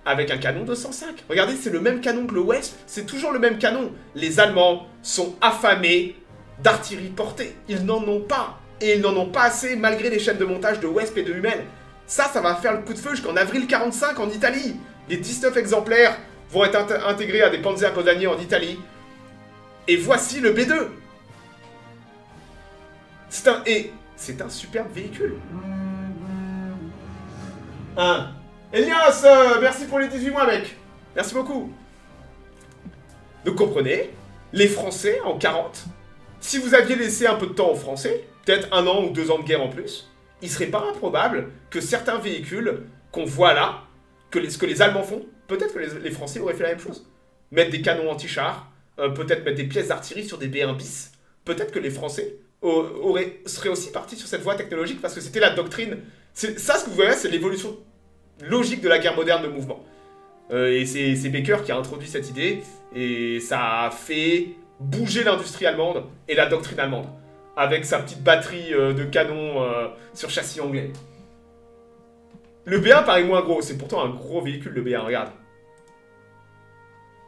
Avec un canon de 105. Regardez, c'est le même canon que le Wesp. C'est toujours le même canon. Les Allemands sont affamés d'artillerie portée. Ils n'en ont pas. Et ils n'en ont pas assez malgré les chaînes de montage de Wesp et de Hummel. Ça va faire le coup de feu jusqu'en avril 45 en Italie. Les 19 exemplaires vont être intégrés à des Panzergrenadiers en Italie. Et voici le B2. C'est un superbe véhicule. Elias, merci pour les 18 mois, mec. Merci beaucoup. Donc comprenez, les Français en 40, si vous aviez laissé un peu de temps aux Français, peut-être 1 an ou 2 ans de guerre en plus, il serait pas improbable que certains véhicules qu'on voit là, ce que les Allemands font, peut-être que les Français auraient fait la même chose. Mettre des canons anti-chars, peut-être mettre des pièces d'artillerie sur des B1 bis. Peut-être que les Français seraient aussi partis sur cette voie technologique parce que c'était la doctrine. Ça, ce que vous voyez, c'est l'évolution logique de la guerre moderne de mouvement. Et c'est Baker qui a introduit cette idée, et ça a fait bouger l'industrie allemande et la doctrine allemande, avec sa petite batterie de canons sur châssis anglais. Le B1 paraît moins gros, c'est pourtant un gros véhicule le B1, regarde.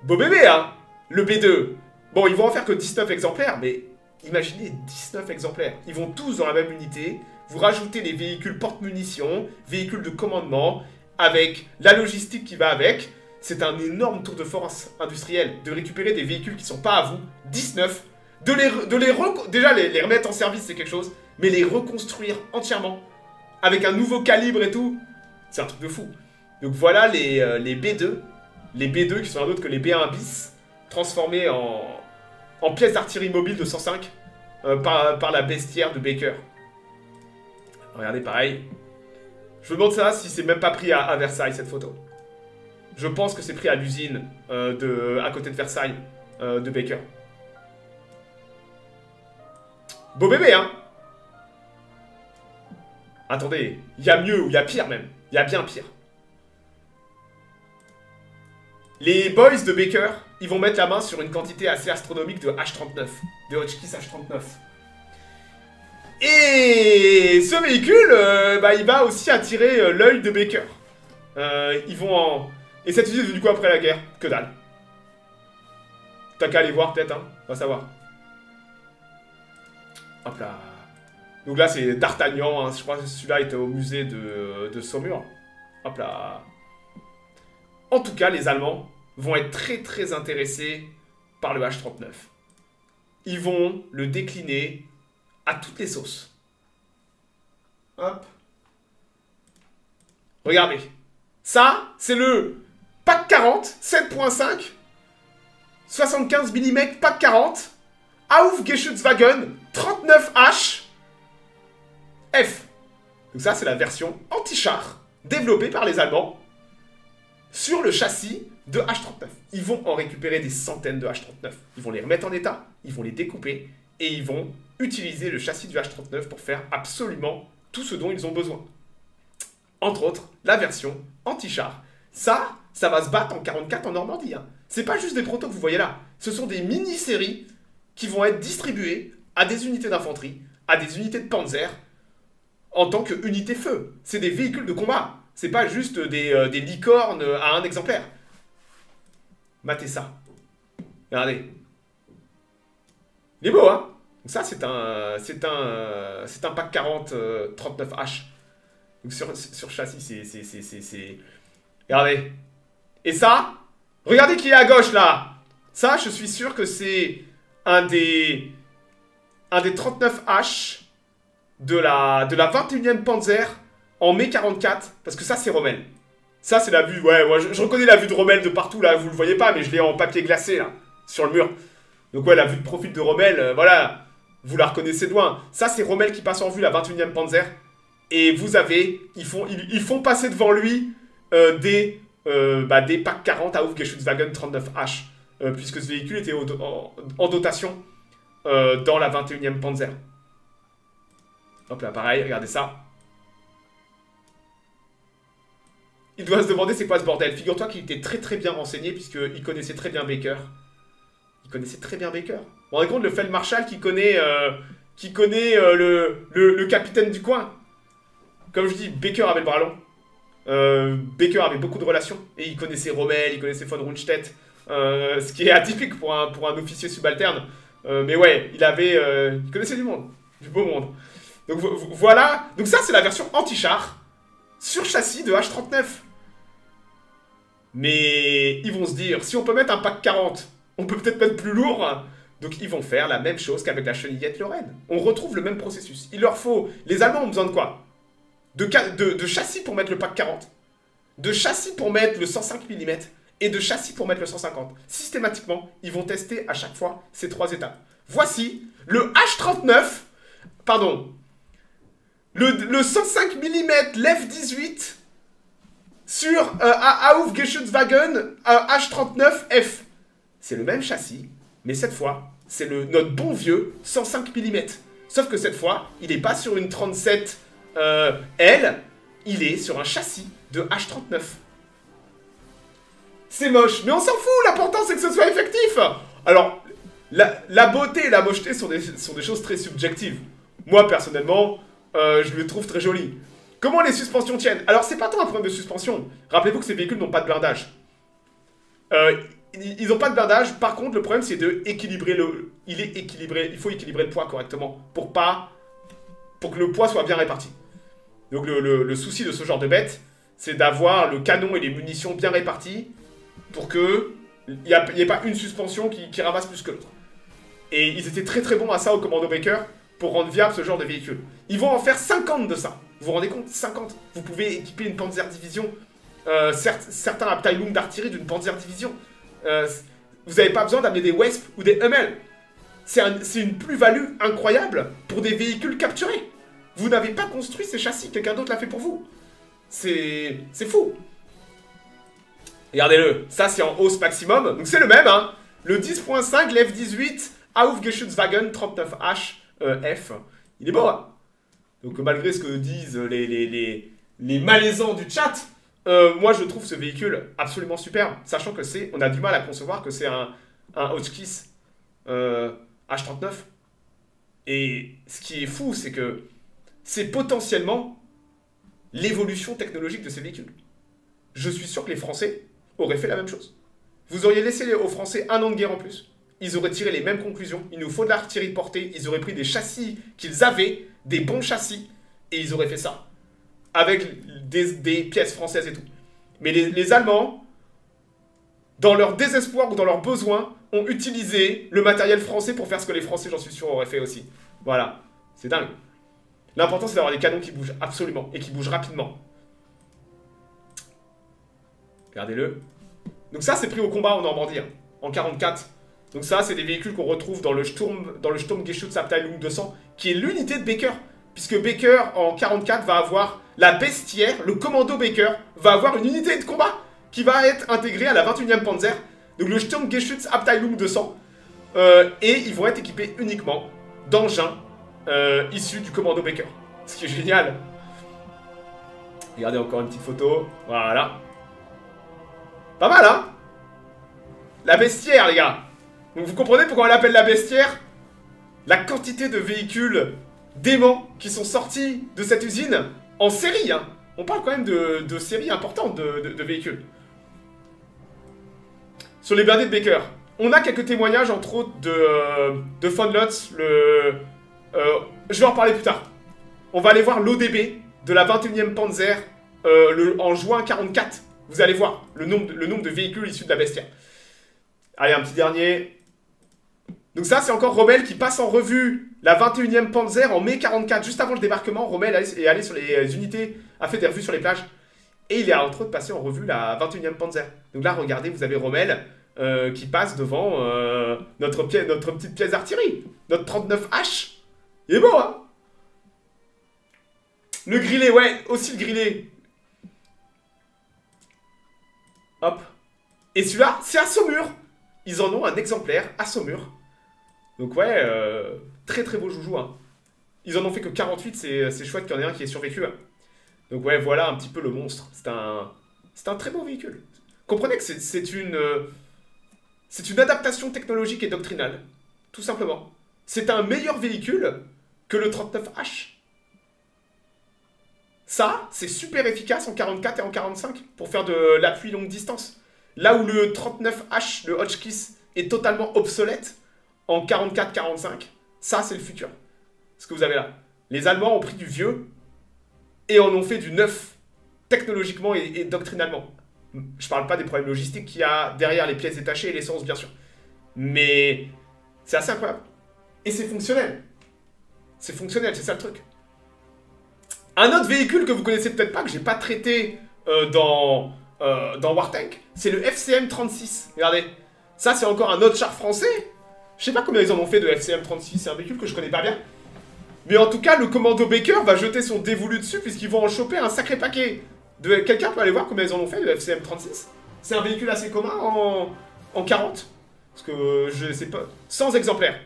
Beau bébé, hein. Le B2. Bon, ils vont en faire que 19 exemplaires, mais imaginez 19 exemplaires. Ils vont tous dans la même unité, vous rajoutez les véhicules porte-munitions, véhicules de commandement, avec la logistique qui va avec. C'est un énorme tour de force industriel de récupérer des véhicules qui sont pas à vous, 19, déjà les remettre en service c'est quelque chose, mais les reconstruire entièrement, avec un nouveau calibre et tout, c'est un truc de fou. Donc voilà les B2, les B2 qui sont rien d'autre que les B1 bis, transformés en pièces d'artillerie mobile de 105 par la bestiaire de Baker. Regardez pareil. Je me demande ça si c'est même pas pris à Versailles cette photo. Je pense que c'est pris à l'usine à côté de Versailles de Baker. Beau bébé, hein. Attendez, il y a mieux ou il y a pire même. Il y a bien pire. Les boys de Baker, ils vont mettre la main sur une quantité assez astronomique de H39. De Hotchkiss H39. Et ce véhicule, il va aussi attirer l'œil de Baker. Ils vont en... Et cette usine est devenue quoi après la guerre? Que dalle. T'as qu'à aller voir peut-être, hein. On va savoir. Hop là. Donc là c'est D'Artagnan, hein. Je crois que celui-là était au musée de Saumur. Hop là. En tout cas, les Allemands vont être très très intéressés par le H39. Ils vont le décliner à toutes les sauces. Hop. Regardez. Ça, c'est le pack 40, 7.5, 75 mm pack 40, Aufgeschützwagen, 39H, F. Donc ça, c'est la version anti-char développée par les Allemands sur le châssis de H39. Ils vont en récupérer des centaines de H39. Ils vont les remettre en état, ils vont les découper et ils vont utiliser le châssis du H39 pour faire absolument tout ce dont ils ont besoin. Entre autres, la version anti-char. Ça va se battre en 44 en Normandie. Hein. C'est pas juste des protos que vous voyez là. Ce sont des mini-séries qui vont être distribuées à des unités d'infanterie, à des unités de panzer, en tant qu'unité feu. C'est des véhicules de combat. C'est pas juste des licornes à un exemplaire. Matez ça. Regardez. Il est beau, hein? Donc ça, c'est un pack 40 39H. Donc sur châssis, c'est... Regardez. Et ça, regardez qui est à gauche, là. Ça, je suis sûr que c'est un des 39H de la 21e Panzer en mai 44. Parce que ça, c'est Rommel. Ça, c'est la vue... Ouais, moi, je reconnais la vue de Rommel de partout, là. Vous le voyez pas, mais je l'ai en papier glacé, là. Sur le mur. Donc ouais, la vue de profil de Rommel, voilà. Vous la reconnaissez de loin. Ça, c'est Rommel qui passe en vue, la 21e Panzer. Et vous avez... Ils font passer devant lui des PAC 40 à Aufgeschützwagen 39H. Puisque ce véhicule était en dotation dans la 21e Panzer. Hop là, pareil, regardez ça. Il doit se demander c'est quoi ce bordel. Figure-toi qu'il était très très bien renseigné puisqu'il connaissait très bien Baker. Il connaissait très bien Baker. Vous vous rendez compte, le Feldmarschall qui connaît le capitaine du coin. Comme je dis, Baker avait le bras long. Baker avait beaucoup de relations. Et il connaissait Rommel, il connaissait von Rundstedt. Ce qui est atypique pour un officier subalterne. Mais ouais, il connaissait du monde. Du beau monde. Donc voilà. Donc ça, c'est la version anti-char. Sur châssis de H39. Mais ils vont se dire, si on peut mettre un pack 40, on peut peut-être mettre plus lourd. Donc ils vont faire la même chose qu'avec la chenillette Lorraine. On retrouve le même processus. Il leur faut... Les Allemands ont besoin de quoi? De châssis pour mettre le pack 40. De châssis pour mettre le 105 mm. Et de châssis pour mettre le 150. Systématiquement, ils vont tester à chaque fois ces trois étapes. Voici le H39... Pardon... Le 105 mm l'F18 sur Aufgeschützwagen H39F. C'est le même châssis, mais cette fois, c'est notre bon vieux 105 mm. Sauf que cette fois, il n'est pas sur une 37 L, il est sur un châssis de H39. C'est moche, mais on s'en fout, l'important c'est que ce soit effectif. Alors, la beauté et la mocheté sont des choses très subjectives. Moi, personnellement, je le trouve très joli. Comment les suspensions tiennent? Alors, c'est pas tant un problème de suspension. Rappelez-vous que ces véhicules n'ont pas de blindage. Ils n'ont pas de blindage. Par contre, le problème, c'est de équilibrer il est équilibré. Il faut équilibrer le poids correctement pour que le poids soit bien réparti. Donc, le souci de ce genre de bête, c'est d'avoir le canon et les munitions bien répartis pour que il n'y ait pas une suspension qui ramasse plus que l'autre. Et ils étaient très très bons à ça au Commando Baker pour rendre viable ce genre de véhicule. Ils vont en faire 50 de ça. Vous vous rendez compte? 50. Vous pouvez équiper une Panzer Division, certains Abteilung d'artillerie d'une Panzer Division. Vous n'avez pas besoin d'amener des Wesp ou des Hummel. C'est une plus-value incroyable pour des véhicules capturés. Vous n'avez pas construit ces châssis, quelqu'un d'autre l'a fait pour vous. C'est fou. Regardez-le, ça c'est en hausse maximum, donc c'est le même, hein. Le 10.5, l'F18, Aufgeschützwagen 39H F, il est beau, hein. Donc malgré ce que disent les malaisants du chat, moi je trouve ce véhicule absolument superbe, sachant que on a du mal à concevoir que c'est un Hotchkiss H39. Et ce qui est fou, c'est que c'est potentiellement l'évolution technologique de ces véhicules. Je suis sûr que les Français auraient fait la même chose. Vous auriez laissé aux Français un an de guerre en plus, ils auraient tiré les mêmes conclusions, il nous faut de l'artillerie portée, ils auraient pris des châssis qu'ils avaient, des bons châssis, et ils auraient fait ça. Avec des pièces françaises et tout. Mais les Allemands, dans leur désespoir ou dans leur besoin, ont utilisé le matériel français pour faire ce que les Français, j'en suis sûr, auraient fait aussi. Voilà, c'est dingue. L'important c'est d'avoir des canons qui bougent absolument, et qui bougent rapidement. Regardez-le. Donc ça, c'est pris au combat en Normandie, hein, en 44. Donc ça, c'est des véhicules qu'on retrouve dans le Sturmgeschützabteilung 200, qui est l'unité de Baker. Puisque Baker, en 44, va avoir la bestiaire, le commando Baker, va avoir une unité de combat qui va être intégrée à la 21e Panzer. Donc le Sturmgeschützabteilung 200. Et ils vont être équipés uniquement d'engins issus du commando Baker. Ce qui est génial. Regardez encore une petite photo. Voilà. Pas mal, hein? La bestiaire, les gars. Donc vous comprenez pourquoi on l'appelle la bestiaire? La quantité de véhicules déments qui sont sortis de cette usine en série, hein. On parle quand même de séries importantes de véhicules. Sur les blindés de Baker, on a quelques témoignages, entre autres, de Von Lutz. Je vais en parler plus tard. On va aller voir l'ODB de la 21e Panzer en juin 44. Vous allez voir le nombre de véhicules issus de la bestiaire. Allez, un petit dernier. Donc ça, c'est encore Rommel qui passe en revue la 21e Panzer en mai 44. Juste avant le débarquement, Rommel est allé sur les unités, a fait des revues sur les plages. Et il est entre autres passé en revue la 21e Panzer. Donc là, regardez, vous avez Rommel qui passe devant notre petite pièce d'artillerie. Notre 39H. Il est beau, hein? Le grillet, ouais, aussi le grillet. Hop. Et celui-là, c'est à Saumur. Ils en ont un exemplaire à Saumur. Donc ouais, très très beau joujou, hein. Ils en ont fait que 48, c'est chouette qu'il y en ait un qui ait survécu, hein. Donc ouais, voilà un petit peu le monstre. C'est un très beau véhicule. Comprenez que c'est une adaptation technologique et doctrinale. Tout simplement. C'est un meilleur véhicule que le 39H. Ça, c'est super efficace en 44 et en 45 pour faire de l'appui longue distance. Là où le 39H, le Hotchkiss, est totalement obsolète en 44-45, ça c'est le futur. Ce que vous avez là. Les Allemands ont pris du vieux et en ont fait du neuf, technologiquement et doctrinalement. Je parle pas des problèmes logistiques qu'il y a derrière les pièces détachées et l'essence, bien sûr. Mais c'est assez incroyable. Et c'est fonctionnel. C'est fonctionnel, c'est ça le truc. Un autre véhicule que vous connaissez peut-être pas, que j'ai pas traité dans War Tank, c'est le FCM 36. Regardez. Ça, c'est encore un autre char français. Je sais pas combien ils en ont fait de FCM 36, c'est un véhicule que je connais pas bien. Mais en tout cas, le commando Baker va jeter son dévolu dessus puisqu'ils vont en choper un sacré paquet. Quelqu'un peut aller voir combien ils en ont fait, le FCM36? C'est un véhicule assez commun en 40. Parce que je sais pas... 100 exemplaires.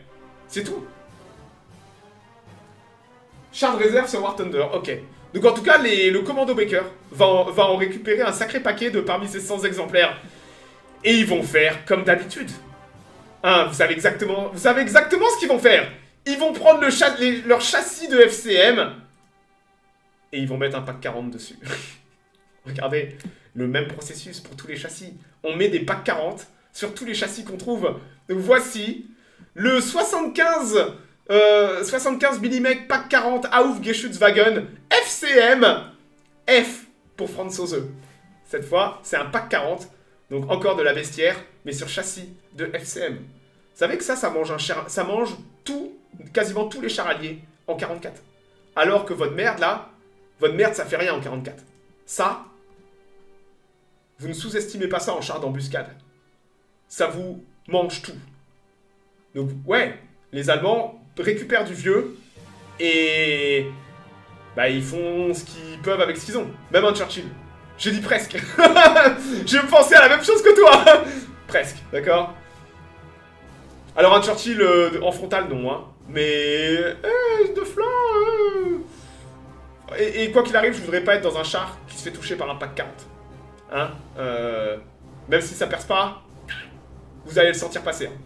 C'est tout. Char de réserve sur War Thunder, ok. Donc en tout cas, le commando Baker va en récupérer un sacré paquet de parmi ces 100 exemplaires. Et ils vont faire comme d'habitude. Hein, vous savez exactement ce qu'ils vont faire. Ils vont prendre leur châssis de FCM et ils vont mettre un pack 40 dessus. Regardez, le même processus pour tous les châssis. On met des packs 40 sur tous les châssis qu'on trouve. Donc voici le 75 mm pack 40 Aufgeschützwagen FCM F pour Franzose. Cette fois, c'est un pack 40. Donc encore de la bestiaire, mais sur châssis de FCM. Vous savez que ça mange quasiment tous les chars alliés en 44. Alors que votre merde, là, ça fait rien en 44. Ça, vous ne sous-estimez pas ça en char d'embuscade. Ça vous mange tout. Donc ouais, les Allemands récupèrent du vieux et bah ils font ce qu'ils peuvent avec ce qu'ils ont. Même un Churchill. J'ai dit presque. Je pensais à la même chose que toi. Presque, d'accord. Alors un Churchill en frontal, non, hein. Mais... de flanc... Et quoi qu'il arrive, je voudrais pas être dans un char qui se fait toucher par un pack 40. Hein. Même si ça perce pas, vous allez le sentir passer. Hein.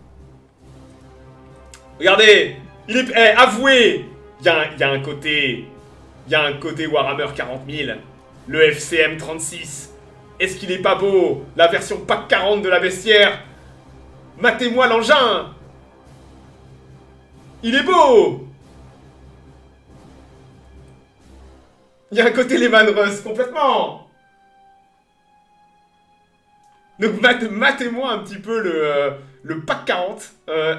Regardez, il est... avouez, il y a un côté Warhammer 40 000. Le FCM 36. Est-ce qu'il est pas beau? La version pack 40 de la bestiaire. Matez-moi l'engin. Il est beau. Il y a un côté Lehman Russ, complètement. Donc matez-moi un petit peu le pack 40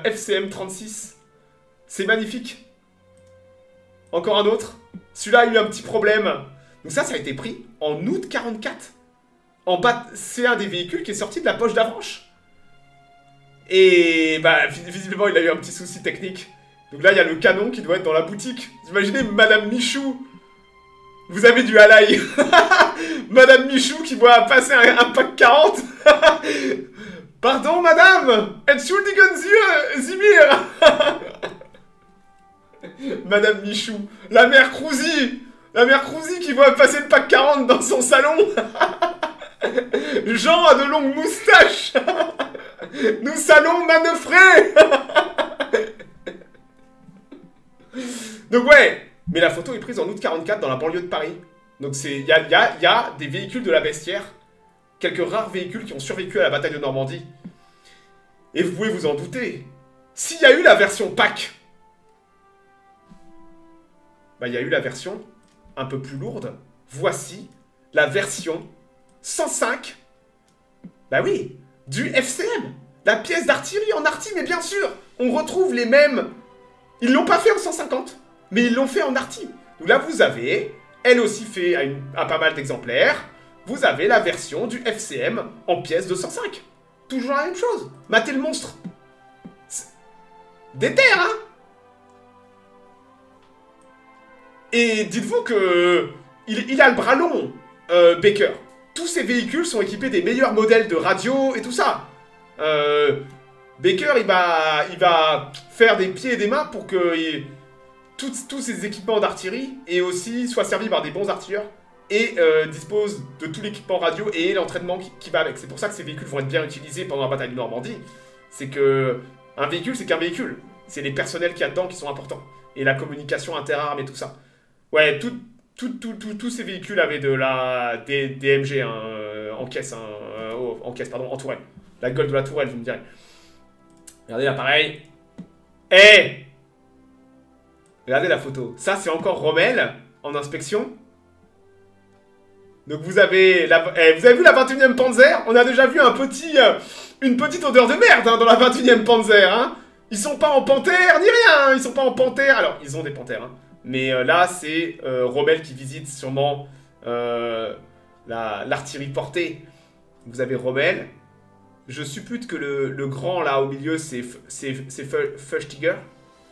FCM 36. C'est magnifique. Encore un autre. Celui-là a eu un petit problème. Donc ça a été pris en août 44. C'est un des véhicules qui est sorti de la poche d'Avranches. Et bah visiblement il a eu un petit souci technique. Donc là il y a le canon qui doit être dans la boutique. Vous imaginez Madame Michou. Vous avez du halaï. Madame Michou qui voit passer un pack 40. Pardon madame. Entschuldigen Sie mir. Madame Michou. La mère Crouzy. La mère Crouzy qui voit passer le pack 40 dans son salon. Jean a de longues moustaches. Nous allons manœuvrer. Donc ouais, mais la photo est prise en août 44 dans la banlieue de Paris. Donc il y a des véhicules de la bestiaire. Quelques rares véhicules qui ont survécu à la bataille de Normandie. Et vous pouvez vous en douter. S'il y a eu la version pack, bah il y a eu la version un peu plus lourde. Voici la version 105. Bah oui, du FCM. La pièce d'artillerie en arty, mais bien sûr, on retrouve les mêmes. Ils l'ont pas fait en 150, mais ils l'ont fait en arty. Donc là, vous avez, elle aussi fait à pas mal d'exemplaires, vous avez la version du FCM en pièce de 105. Toujours la même chose. Matez le monstre. Déter, hein. Et dites-vous que il a le bras long, Baker. Tous ces véhicules sont équipés des meilleurs modèles de radio et tout ça. Baker, il va faire des pieds et des mains pour que tous ces équipements d'artillerie et aussi soient servis par des bons artilleurs et disposent de tout l'équipement radio et l'entraînement qui va avec. C'est pour ça que ces véhicules vont être bien utilisés pendant la bataille de Normandie. C'est que un véhicule, c'est qu'un véhicule. C'est les personnels qu'il y a dedans qui sont importants. Et la communication interarmes et tout ça. Ouais, tous ces véhicules avaient des DMG hein, en caisse, en tourelle. La gueule de la tourelle, vous me direz. Regardez l'appareil. Eh! Regardez la photo. Ça, c'est encore Rommel en inspection. Donc vous avez vu la 21e Panzer? On a déjà vu une petite odeur de merde hein, dans la 21e Panzer. Hein. Ils sont pas en panthère ni rien. Ils sont pas en panthère. Alors, ils ont des panthères. Hein. Mais là, c'est Rommel qui visite sûrement l'artillerie portée. Vous avez Rommel. Je suppute que le grand, là, au milieu, c'est Feuchtiger.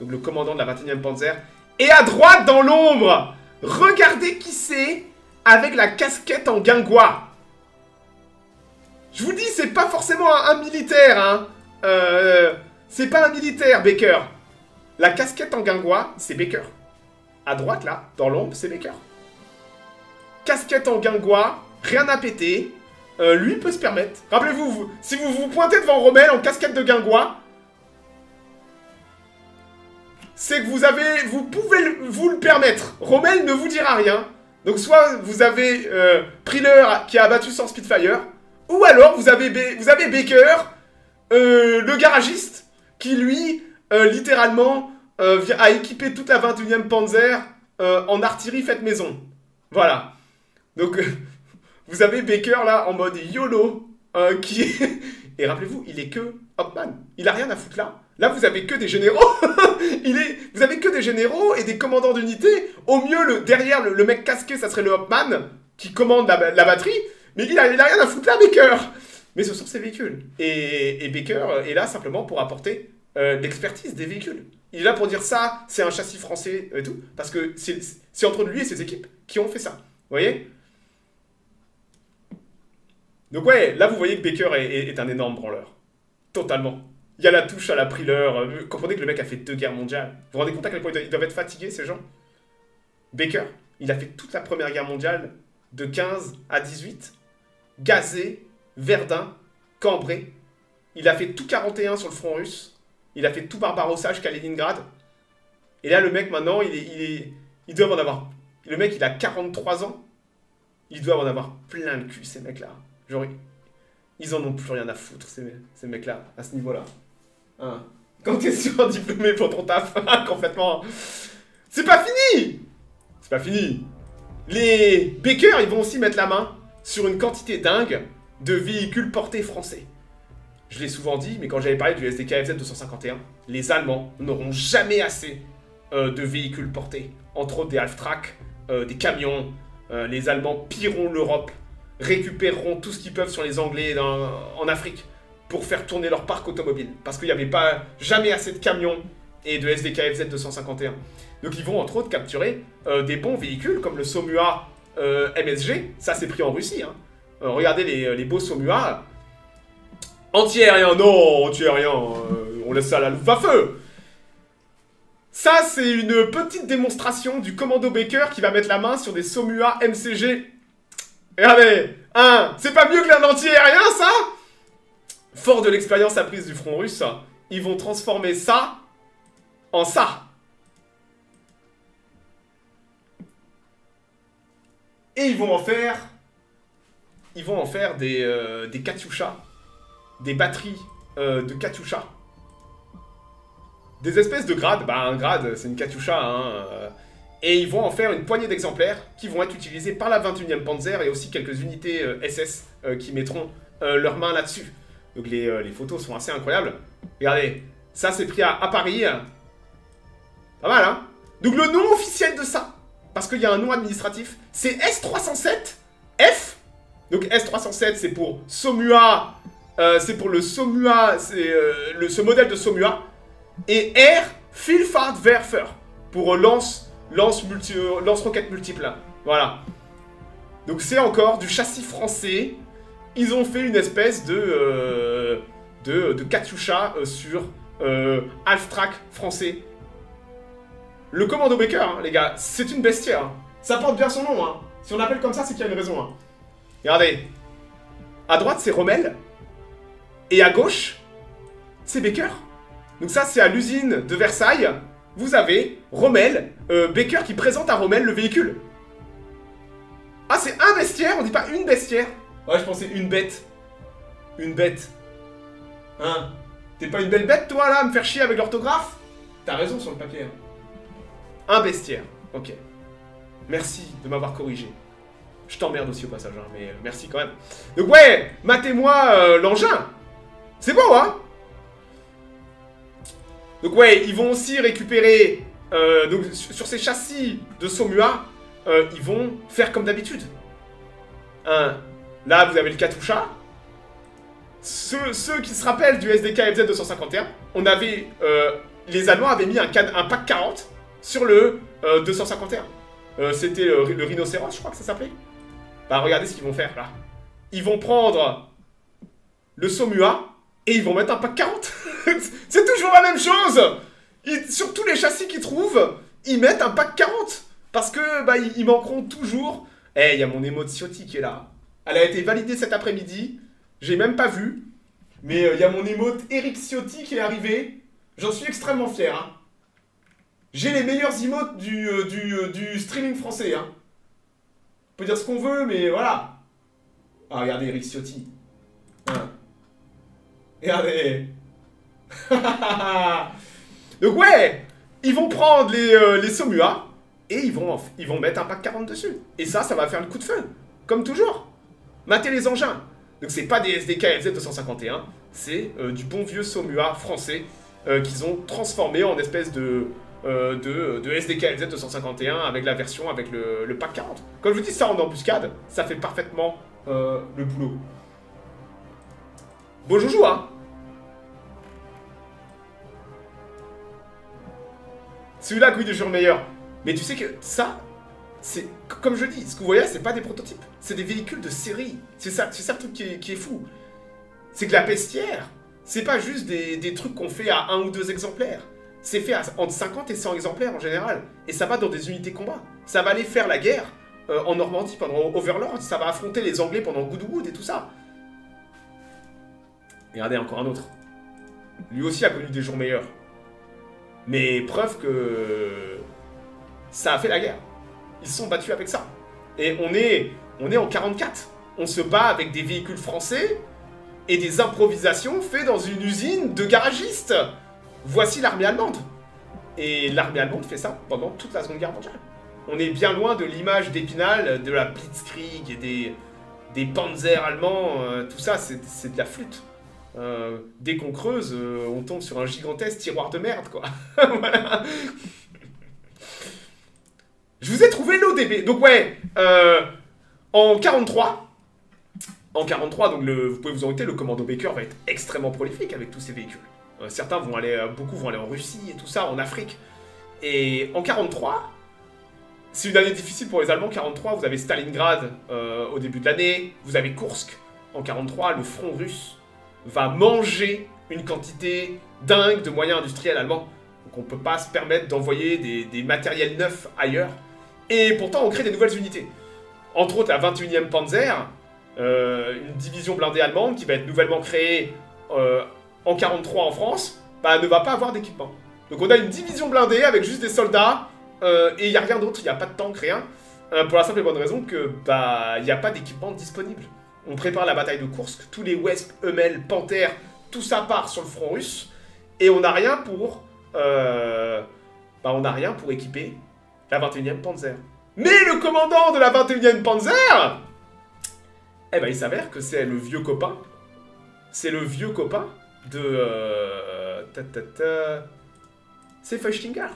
Donc le commandant de la 21e Panzer. Et à droite, dans l'ombre, regardez qui c'est. avec la casquette en guingois. Je vous dis, c'est pas forcément un militaire, hein. C'est pas un militaire, Baker. La casquette en guingois, c'est Baker. À droite, là, dans l'ombre, c'est Baker. Casquette en guingois, rien à péter. Lui peut se permettre. Rappelez-vous, si vous vous pointez devant Rommel en casquette de guingois, c'est que vous pouvez vous le permettre. Rommel ne vous dira rien. Donc soit vous avez Priller qui a abattu sans Spitfire, ou alors vous avez Baker, le garagiste, qui lui, littéralement, a équipé toute la 21e Panzer en artillerie faite maison. Voilà. Donc, vous avez Baker là en mode YOLO, qui est... Et rappelez-vous, il est que Hauptmann. Il a rien à foutre là. Là, vous avez que des généraux. Vous avez que des généraux et des commandants d'unité. Au mieux, derrière le mec casqué, ça serait le Hauptmann qui commande la batterie. Mais il a rien à foutre là, Baker. Mais ce sont ses véhicules. Et Baker est là simplement pour apporter l'expertise des véhicules. Il est là pour dire ça, c'est un châssis français et tout. Parce que c'est entre lui et ses équipes qui ont fait ça. Vous voyez? Donc ouais, là vous voyez que Baker est un énorme branleur. Totalement. Il y a la touche à la Priller. Vous comprenez que le mec a fait 2 guerres mondiales. Vous vous rendez compte à quel point ils doivent être fatigués, ces gens? Baker, il a fait toute la première guerre mondiale de 15 à 18. Gazé, Verdun, Cambrai. Il a fait tout 41 sur le front russe. Il a fait tout Barbarossa jusqu'à Leningrad. Et là, le mec, maintenant, il doit en avoir... Le mec, il a 43 ans. Il doit en avoir plein le cul, ces mecs-là. Genre, ils en ont plus rien à foutre, ces mecs-là, à ce niveau-là. Hein. Quand t'es surdiplômé pour ton taf, complètement... C'est pas fini! C'est pas fini. Les Baker, ils vont aussi mettre la main sur une quantité dingue de véhicules portés français. Je l'ai souvent dit, mais quand j'avais parlé du SDKFZ 251, les Allemands n'auront jamais assez de véhicules portés. Entre autres des half-track, des camions. Les Allemands pilleront l'Europe, récupéreront tout ce qu'ils peuvent sur les Anglais en Afrique pour faire tourner leur parc automobile. Parce qu'il n'y avait pas jamais assez de camions et de SDKFZ 251. Donc ils vont entre autres capturer des bons véhicules comme le Somua MSG. Ça c'est pris en Russie. Hein. Regardez les beaux Somua. Anti-aérien, non, anti-aérien, on laisse ça à la Luftwaffe. Ça, c'est une petite démonstration du commando Baker qui va mettre la main sur des Somua MCG. Regardez, hein, c'est pas mieux que l'un anti-aérien, ça? Fort de l'expérience apprise du front russe, ils vont transformer ça en ça. Et ils vont en faire des Katyusha. Des batteries de Katyusha. Des espèces de grades. Bah, un grade, c'est une Katyusha. Hein, et ils vont en faire une poignée d'exemplaires qui vont être utilisés par la 21e Panzer et aussi quelques unités SS qui mettront leurs mains là-dessus. Donc les photos sont assez incroyables. Regardez, ça c'est pris à Paris. Pas mal, hein? Donc le nom officiel de ça, parce qu'il y a un nom administratif, c'est S307F. Donc S307, c'est pour Somua... c'est pour le Somua, c'est ce modèle de Somua. Et R, Vielfahrtwerfer, pour lance-roquettes multiples. Voilà. Donc c'est encore du châssis français. Ils ont fait une espèce de Katyusha sur half-track français. Le commando Baker, hein, les gars, c'est une bestiaire. Hein. Ça porte bien son nom. Hein. Si on l'appelle comme ça, c'est qu'il y a une raison. Hein. Regardez. À droite, c'est Rommel. Et à gauche, c'est Baker. Donc ça, c'est à l'usine de Versailles. Vous avez Rommel, Baker qui présente à Rommel le véhicule. Ah, c'est un bestiaire, on dit pas une bestiaire. Ouais, je pensais une bête. Une bête. Hein? T'es pas une belle bête, toi, là, à me faire chier avec l'orthographe? T'as raison sur le papier. Hein. Un bestiaire. Ok. Merci de m'avoir corrigé. Je t'emmerde aussi au passage, hein, mais merci quand même. Donc ouais, matez-moi l'engin. C'est beau, hein? Donc ouais, ils vont aussi récupérer... donc sur ces châssis de Somua, ils vont faire comme d'habitude. Là, vous avez le Katyusha. Ceux qui se rappellent du SDKFZ 251, on avait... les Allemands avaient mis un pack 40 sur le 251. C'était le rhinocéros, je crois que ça s'appelait. Bah regardez ce qu'ils vont faire là. Ils vont prendre le Somua et ils vont mettre un pack 40. C'est toujours la même chose. Sur tous les châssis qu'ils trouvent, ils mettent un pack 40. Parce que bah, ils manqueront toujours. Eh, il y a mon émote Ciotti qui est là. Elle a été validée cet après-midi. J'ai même pas vu. Mais il y a mon émote Eric Ciotti qui est arrivé. J'en suis extrêmement fier. Hein. J'ai les meilleurs emotes du streaming français. Hein. On peut dire ce qu'on veut, mais voilà. Ah, regardez Eric Ciotti. Hein. Regardez. Donc ouais, ils vont prendre les Somua et ils vont mettre un pack 40 dessus. Et ça va faire le coup de feu. Comme toujours. Matez les engins. Donc c'est pas des SDK LZ251, c'est du bon vieux Somua français qu'ils ont transformé en espèce de SDK LZ251 avec la version avec le pack 40. Comme je vous dis, ça en embuscade, ça fait parfaitement le boulot. Bon joujou, hein. Celui-là, couille de jour meilleur. Mais tu sais que ça, c'est comme je dis, ce que vous voyez, c'est pas des prototypes, c'est des véhicules de série. C'est ça le truc qui est fou. C'est que la pestière, c'est pas juste des trucs qu'on fait à 1 ou 2 exemplaires. C'est fait entre 50 et 100 exemplaires en général. Et ça va dans des unités combat. Ça va aller faire la guerre en Normandie pendant Overlord. Ça va affronter les Anglais pendant Goodwood et tout ça. Regardez, encore un autre. Lui aussi a connu des jours meilleurs. Mais preuve que ça a fait la guerre. Ils se sont battus avec ça. Et on est en 44. On se bat avec des véhicules français et des improvisations faites dans une usine de garagistes. Voici l'armée allemande. Et l'armée allemande fait ça pendant toute la Seconde Guerre mondiale. On est bien loin de l'image d'Épinal, de la Blitzkrieg et des panzers allemands. Tout ça, c'est de la flûte. Dès qu'on creuse, on tombe sur un gigantesque tiroir de merde, quoi. Voilà. Je vous ai trouvé l'ODB. Donc ouais, en 43, donc vous pouvez vous en douter, le commando Baker va être extrêmement prolifique avec tous ces véhicules. Certains vont aller, beaucoup vont aller en Russie et tout ça, en Afrique. Et en 43, c'est une année difficile pour les Allemands. 43, vous avez Stalingrad au début de l'année, vous avez Kursk. En 43, le front russe va manger une quantité dingue de moyens industriels allemands. Donc on ne peut pas se permettre d'envoyer des matériels neufs ailleurs. Et pourtant, on crée des nouvelles unités. Entre autres, la 21e Panzer, une division blindée allemande qui va être nouvellement créée en 43 en France, bah, ne va pas avoir d'équipement. Donc on a une division blindée avec juste des soldats, et il n'y a rien d'autre, il n'y a pas de tank, rien. Pour la simple et bonne raison que bah, il n'y a pas d'équipement disponible. On prépare la bataille de Kursk, tous les Wesp, Hummel, Panther, tout ça part sur le front russe, et on n'a rien pour... on n'a rien pour équiper la 21e Panzer. Mais le commandant de la 21e Panzer, eh ben il s'avère que c'est le vieux copain. C'est le vieux copain de... C'est Feuchtinger.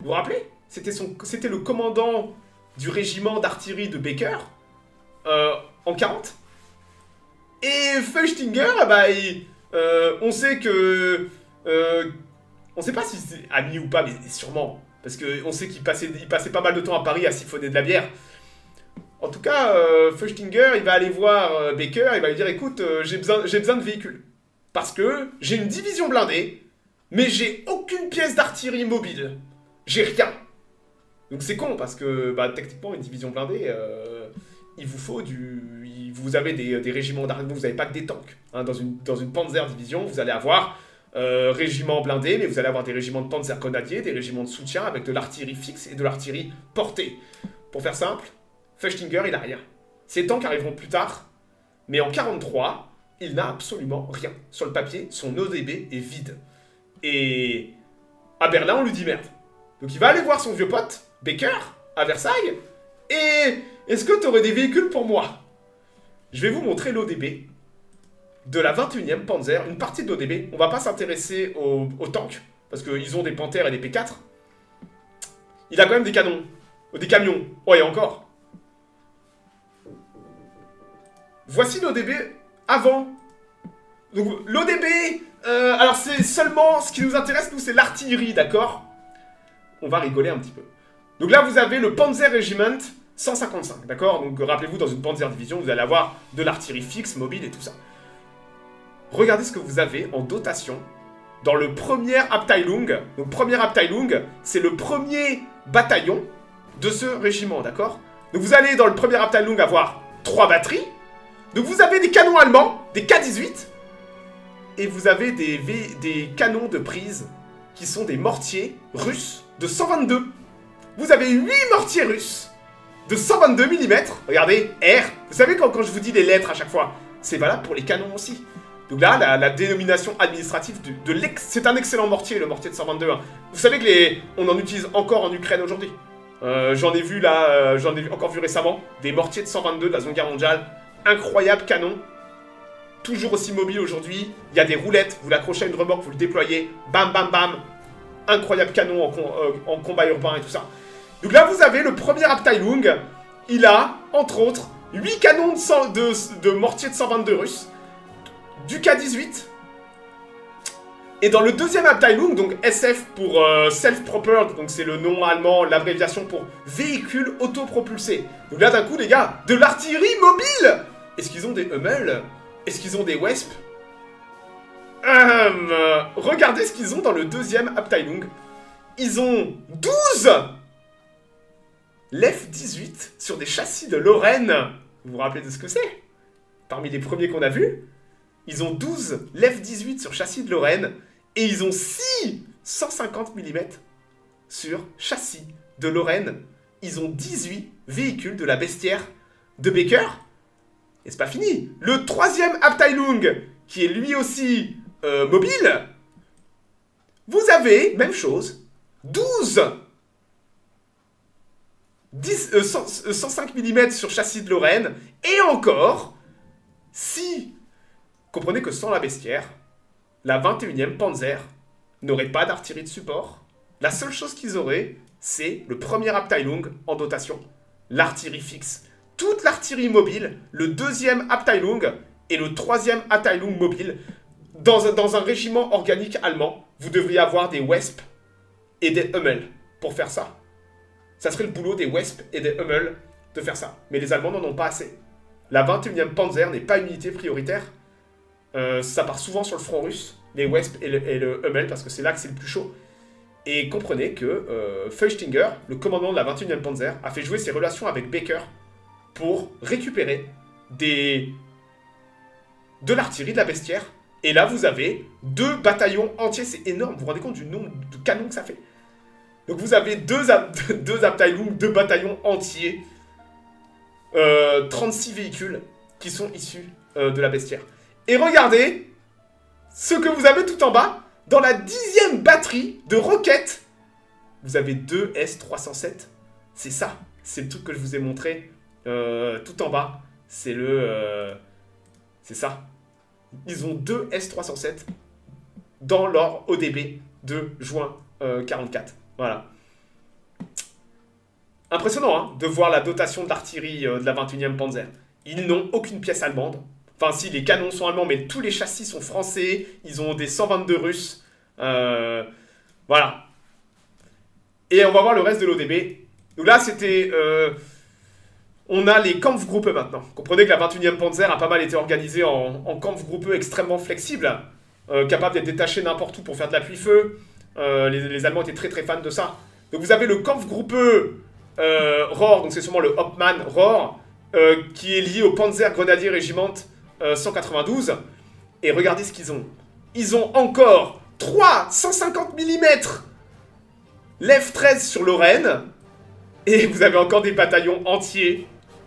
Vous vous rappelez? C'était le commandant du régiment d'artillerie de Baker en 40. Et Feuchtinger, bah, on sait que... on sait pas si c'est ami ou pas, mais sûrement. Parce qu'on sait qu'il passait pas mal de temps à Paris à siphonner de la bière. En tout cas, Feuchtinger, il va aller voir Baker, il va lui dire, écoute, j'ai besoin de véhicules. Parce que j'ai une division blindée, mais j'ai aucune pièce d'artillerie mobile. J'ai rien. Donc c'est con, parce que bah, techniquement, une division blindée, il vous faut vous avez des régiments d'artillerie, vous n'avez pas que des tanks. Hein, dans une Panzer division, vous allez avoir... régiments blindés, mais vous allez avoir des régiments de panzer grenadiers, des régiments de soutien avec de l'artillerie fixe et de l'artillerie portée. Pour faire simple, Feuchtinger, il a rien. Ces tanks arriveront plus tard, mais en 43, il n'a absolument rien. Sur le papier, son ODB est vide. Et à Berlin, on lui dit merde. Donc il va aller voir son vieux pote, Baker, à Versailles, et est-ce que tu aurais des véhicules pour moi? Je vais vous montrer l'ODB de la 21e Panzer, une partie de l'ODB. On va pas s'intéresser aux tanks, parce qu'ils ont des Panthers et des P4. Il a quand même des canons, des camions. Oh, et encore. Voici l'ODB avant. Donc l'ODB, alors c'est seulement, ce qui nous intéresse, nous, c'est l'artillerie, d'accord? On va rigoler un petit peu. Donc là, vous avez le Panzer Regiment 155, d'accord? Donc rappelez-vous, dans une Panzer Division, vous allez avoir de l'artillerie fixe, mobile et tout ça. Regardez ce que vous avez en dotation dans le premier Abteilung. Donc premier Abteilung, c'est le premier bataillon de ce régiment, d'accord? Donc vous allez dans le premier Abteilung avoir 3 batteries. Donc vous avez des canons allemands, des K-18. Et vous avez des canons de prise qui sont des mortiers russes de 122. Vous avez 8 mortiers russes de 122 mm. Regardez, R. Vous savez quand je vous dis les lettres à chaque fois, c'est valable pour les canons aussi. Donc là, la dénomination administrative c'est un excellent mortier, le mortier de 122. Hein. Vous savez que on en utilise encore en Ukraine aujourd'hui. J'en ai vu là, j'en ai encore vu récemment, des mortiers de 122 de la Seconde Guerre mondiale. Incroyable canon. Toujours aussi mobile aujourd'hui. Il y a des roulettes, vous l'accrochez à une remorque, vous le déployez. Bam, bam, bam. Incroyable canon en combat urbain et tout ça. Donc là, vous avez le premier Abteilung. Il a, entre autres, 8 canons de mortier de 122 russes. Du K-18. Et dans le deuxième Abteilung, donc SF pour Self-Propelled, donc c'est le nom allemand, l'abréviation pour véhicule autopropulsé. Donc là, d'un coup, les gars, de l'artillerie mobile. Est-ce qu'ils ont des Hummel? Est-ce qu'ils ont des Wesp? Regardez ce qu'ils ont dans le deuxième Abteilung. Ils ont 12 l'F-18 sur des châssis de Lorraine. Vous vous rappelez de ce que c'est? Parmi les premiers qu'on a vus. Ils ont 12 l'F-18 sur châssis de Lorraine. Et ils ont 6 150 mm sur châssis de Lorraine. Ils ont 18 véhicules de la bestiaire de Baker. Et c'est pas fini. Le troisième Abteilung, qui est lui aussi mobile, vous avez, même chose, 12 105 mm sur châssis de Lorraine. Et encore, si... Comprenez que sans la bestiaire, la 21e Panzer n'aurait pas d'artillerie de support. La seule chose qu'ils auraient, c'est le premier Abteilung en dotation, l'artillerie fixe. Toute l'artillerie mobile, le deuxième Abteilung et le troisième Abteilung mobile. Dans un régiment organique allemand, vous devriez avoir des Wesp et des Hummel pour faire ça. Ça serait le boulot des Wesp et des Hummel de faire ça. Mais les Allemands n'en ont pas assez. La 21e Panzer n'est pas une unité prioritaire. Ça part souvent sur le front russe, les Wesp et le Hummel, parce que c'est là que c'est le plus chaud. Et comprenez que Feuchtinger, le commandant de la 21e Panzer, a fait jouer ses relations avec Baker pour récupérer de l'artillerie de la bestiaire. Et là, vous avez 2 bataillons entiers, c'est énorme. Vous vous rendez compte du nombre de canons que ça fait? Donc vous avez 2 Abteilung, 2 bataillons entiers, 36 véhicules qui sont issus de la bestiaire. Et regardez ce que vous avez tout en bas. Dans la 10e batterie de roquettes, vous avez 2 S-307. C'est ça. C'est le truc que je vous ai montré tout en bas. C'est c'est ça. Ils ont 2 S-307 dans leur ODB de juin 44. Voilà. Impressionnant hein, de voir la dotation de l'artillerie de la 21e Panzer. Ils n'ont aucune pièce allemande. Enfin si, les canons sont allemands, mais tous les châssis sont français. Ils ont des 122 russes. Voilà. Et on va voir le reste de l'ODB. Donc là, c'était... on a les Kampfgruppe maintenant. Comprenez que la 21e Panzer a pas mal été organisée en Kampfgruppe extrêmement flexible, capable d'être détachée n'importe où pour faire de l'appui-feu. Les Allemands étaient très très fans de ça. Donc vous avez le Kampfgruppe Rohr, donc c'est sûrement le Hauptmann Rohr, qui est lié au Panzer Grenadier Regiment 192. Et regardez ce qu'ils ont. Ils ont encore 3 150 mm l'F-13 sur Lorraine. Et vous avez encore des bataillons entiers,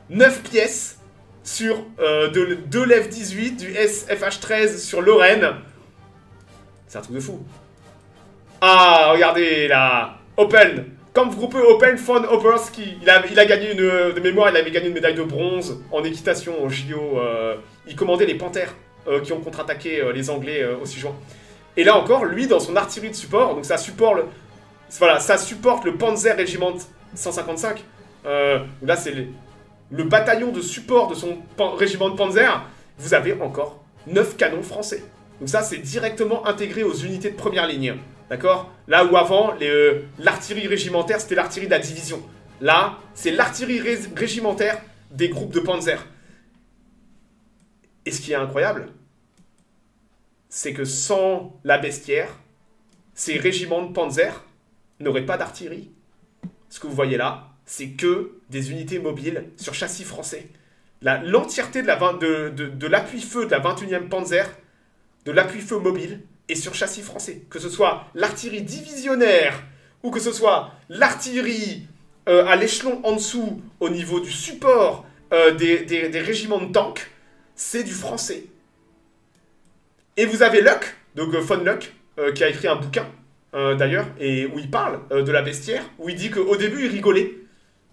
9 pièces sur de l'F-18, du SFH-13 sur Lorraine. C'est un truc de fou. Ah, regardez là, Open, Kampfgruppe Open von Oberski. Il a gagné de mémoire, il avait gagné une médaille de bronze en équitation au JO. Il commandait les Panthères qui ont contre-attaqué les Anglais au 6 juin. Et là encore, lui, dans son artillerie de support, donc ça supporte le Panzer Regiment 155. Là, c'est le bataillon de support de son régiment de Panzer. Vous avez encore 9 canons français. Donc ça, c'est directement intégré aux unités de première ligne. D'accord? Là où avant, l'artillerie régimentaire, c'était l'artillerie de la division. Là, c'est l'artillerie régimentaire des groupes de panzer. Et ce qui est incroyable, c'est que sans la bestiaire, ces régiments de panzer n'auraient pas d'artillerie. Ce que vous voyez là, c'est que des unités mobiles sur châssis français. L'entièreté de l'appui-feu de la 21e Panzer, de l'appui-feu mobile, est sur châssis français. Que ce soit l'artillerie divisionnaire, ou que ce soit l'artillerie à l'échelon en dessous, au niveau du support des régiments de tanks, c'est du français. Et vous avez Luck, donc von Luck, qui a écrit un bouquin, d'ailleurs, et où il parle de la bestiaire, où il dit qu'au début, il rigolait.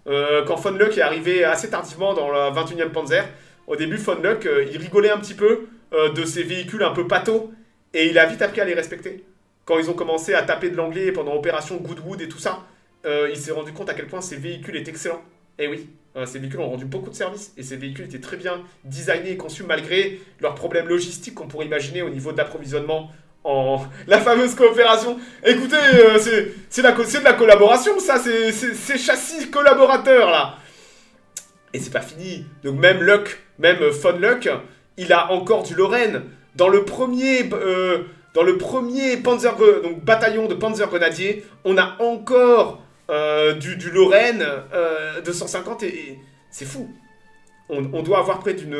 Quand von Luck est arrivé assez tardivement dans la 21e Panzer, au début, von Luck, il rigolait un petit peu de ces véhicules un peu pâteaux, et il a vite appris à les respecter. Quand ils ont commencé à taper de l'anglais pendant Opération Goodwood et tout ça, il s'est rendu compte à quel point ces véhicules étaient excellents. Et oui, ces véhicules ont rendu beaucoup de services, et ces véhicules étaient très bien designés et conçus malgré leurs problèmes logistiques qu'on pourrait imaginer au niveau de l'approvisionnement en la fameuse coopération. Écoutez, c'est de la collaboration, ça, c'est châssis collaborateurs, là. Et c'est pas fini. Donc même Luck, même von Luck, il a encore du Lorraine. Dans le premier donc, bataillon de Panzer Grenadier, on a encore du Lorraine 250 et c'est fou. On doit avoir près d'une...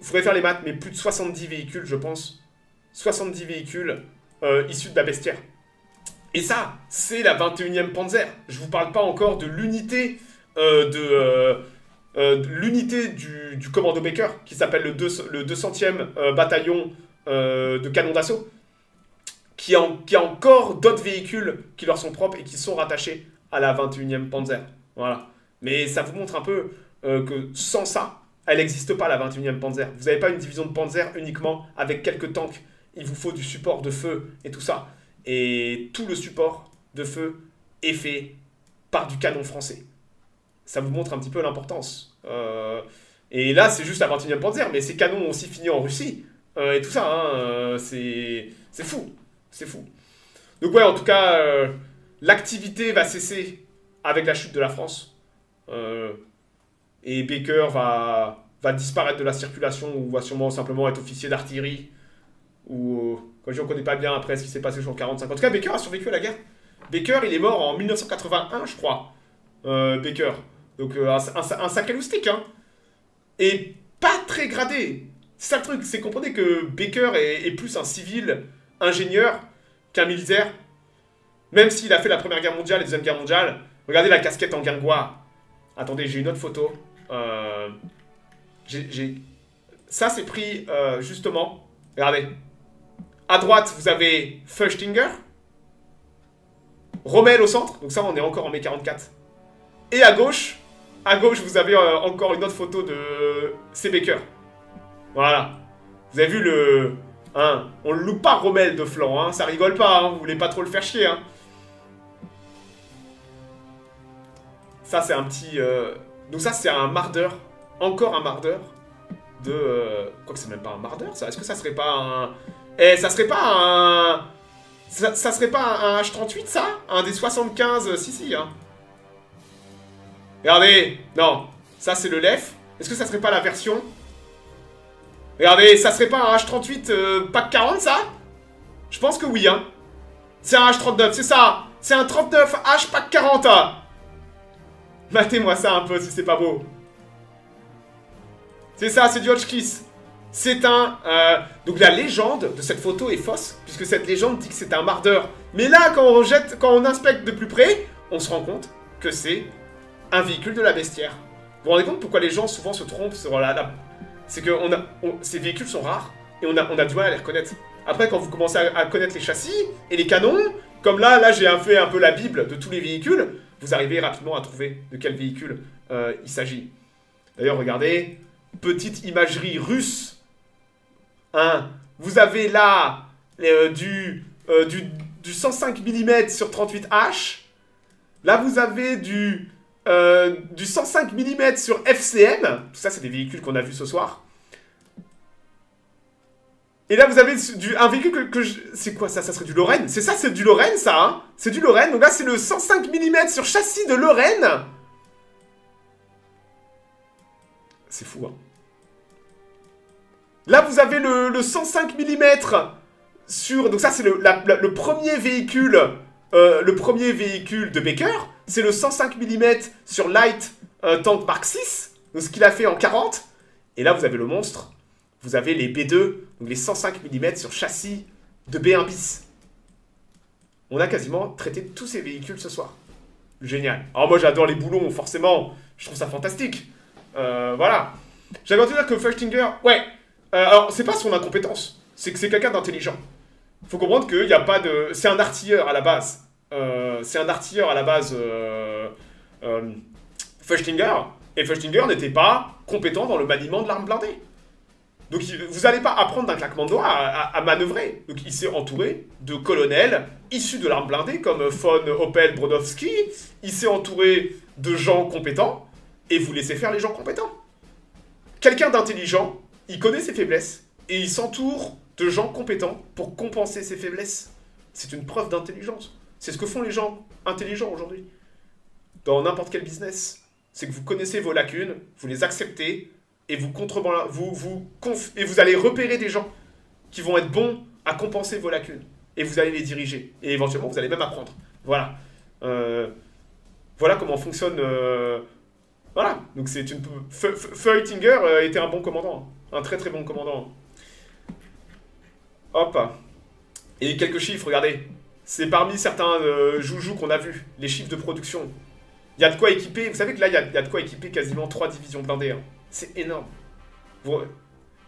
Faudrait faire les maths, mais plus de 70 véhicules, je pense. 70 véhicules issus de la bestiaire. Et ça, c'est la 21e Panzer. Je vous parle pas encore de l'unité du commando Baker, qui s'appelle le 200e bataillon de canon d'assaut, qui a encore d'autres véhicules qui leur sont propres et qui sont rattachés à la 21e Panzer. Voilà. Mais ça vous montre un peu que sans ça, elle n'existe pas, la 21e Panzer. Vous n'avez pas une division de Panzer uniquement avec quelques tanks. Il vous faut du support de feu et tout ça. Et tout le support de feu est fait par du canon français. Ça vous montre un petit peu l'importance. Et là, c'est juste la 21e Panzer, mais ces canons ont aussi fini en Russie. Et tout ça, hein, c'est fou. C'est fou. Donc ouais, en tout cas, l'activité va cesser avec la chute de la France. Et Baker va disparaître de la circulation, ou va sûrement simplement être officier d'artillerie. Ou, quand je dis on connaît pas bien après ce qui s'est passé sur 45. En tout cas, Baker a survécu à la guerre. Baker, il est mort en 1981, je crois. Baker. Donc un sacré loustic, hein. Et pas très gradé. C'est ça le truc, c'est comprenez que Baker est plus un civil ingénieur qu'un militaire. Même s'il a fait la Première Guerre mondiale et la Deuxième Guerre mondiale. Regardez la casquette en guingois. Attendez, j'ai une autre photo. Ça, c'est pris justement. Regardez. À droite, vous avez Feuchtinger. Rommel au centre. Donc ça, on est encore en mai 44. Et à gauche, vous avez encore une autre photo de C. Baker. Voilà. Vous avez vu le... Hein, on le loupe pas Rommel de flanc, hein, ça rigole pas, hein, vous voulez pas trop le faire chier. Hein. Ça, c'est un petit... Donc ça, c'est un mardeur. Encore un mardeur de... Quoique c'est même pas un mardeur, ça. Est-ce que ça serait pas un... Eh, ça serait pas un... Ça serait pas un H38, ça? Un des 75... Si, hein. Regardez. Non. Ça, c'est le LEF. Est-ce que ça serait pas la version... Regardez, ça serait pas un H38 pack 40, ça? Je pense que oui, hein. C'est un H39, c'est ça. C'est un 39H pack 40, hein. Matez-moi ça un peu, si c'est pas beau. C'est ça, c'est du Hotchkiss. C'est un... Donc la légende de cette photo est fausse, puisque cette légende dit que c'est un mardeur. Mais là, quand on inspecte de plus près, on se rend compte que c'est un véhicule de la bestiaire. Vous vous rendez compte pourquoi les gens souvent se trompent sur c'est que ces véhicules sont rares et on a du mal à les reconnaître. Après, quand vous commencez à connaître les châssis et les canons, comme là j'ai fait un peu la bible de tous les véhicules, vous arrivez rapidement à trouver de quel véhicule il s'agit. D'ailleurs, regardez, petite imagerie russe. Hein, vous avez là du 105 mm sur 38H. Là, vous avez du 105 mm sur FCM. Tout ça, c'est des véhicules qu'on a vus ce soir. Et là, vous avez un véhicule c'est quoi ça? Ça serait du Lorraine? C'est ça, c'est du Lorraine, ça, hein? C'est du Lorraine. Donc là, c'est le 105 mm sur châssis de Lorraine. C'est fou, hein. Là, vous avez le 105 mm sur... Donc ça, c'est le premier véhicule... le premier véhicule de Baker. C'est le 105 mm sur Light Tank Mark 6. Donc ce qu'il a fait en 40. Et là, vous avez le monstre. Vous avez les B2, donc les 105 mm sur châssis de B1 bis. On a quasiment traité tous ces véhicules ce soir. Génial. Alors moi j'adore les boulons, forcément. Je trouve ça fantastique. Voilà. J'avais entendu dire que Feuchtinger... Ouais. Alors c'est pas son incompétence. C'est que c'est quelqu'un d'intelligent. Faut comprendre qu'il n'y a pas de... C'est un artilleur à la base. C'est un artilleur à la base... Feuchtinger. Et Feuchtinger n'était pas compétent dans le maniement de l'arme blindée. Donc vous n'allez pas apprendre d'un claquement de doigts à manœuvrer. Donc il s'est entouré de colonels issus de l'arme blindée comme von Opel Brodowski. Il s'est entouré de gens compétents et vous laissez faire les gens compétents. Quelqu'un d'intelligent, il connaît ses faiblesses et il s'entoure de gens compétents pour compenser ses faiblesses. C'est une preuve d'intelligence. C'est ce que font les gens intelligents aujourd'hui. Dans n'importe quel business. C'est que vous connaissez vos lacunes, vous les acceptez et vous allez repérer des gens qui vont être bons à compenser vos lacunes. Et vous allez les diriger. Et éventuellement, vous allez même apprendre. Voilà. Voilà comment fonctionne... Voilà. Donc c'est une... Feuchtinger était un bon commandant. Un très très bon commandant. Hop. Et quelques chiffres, regardez. C'est parmi certains joujoux qu'on a vus. Les chiffres de production. Il y a de quoi équiper... Vous savez que là, il y a de quoi équiper quasiment 3 divisions blindées. Hein. C'est énorme.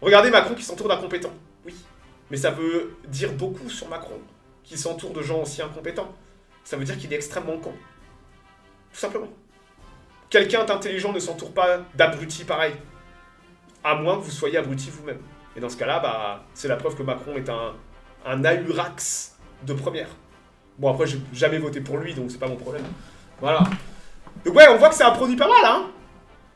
Regardez Macron qui s'entoure d'incompétents. Oui. Mais ça veut dire beaucoup sur Macron, qui s'entoure de gens aussi incompétents. Ça veut dire qu'il est extrêmement con. Tout simplement. Quelqu'un d'intelligent ne s'entoure pas d'abrutis pareil. À moins que vous soyez abruti vous-même. Et dans ce cas-là, bah, c'est la preuve que Macron est un ahurax de première. Bon, après, j'ai jamais voté pour lui, donc c'est pas mon problème. Voilà. Donc ouais, on voit que c'est un produit pas mal, hein.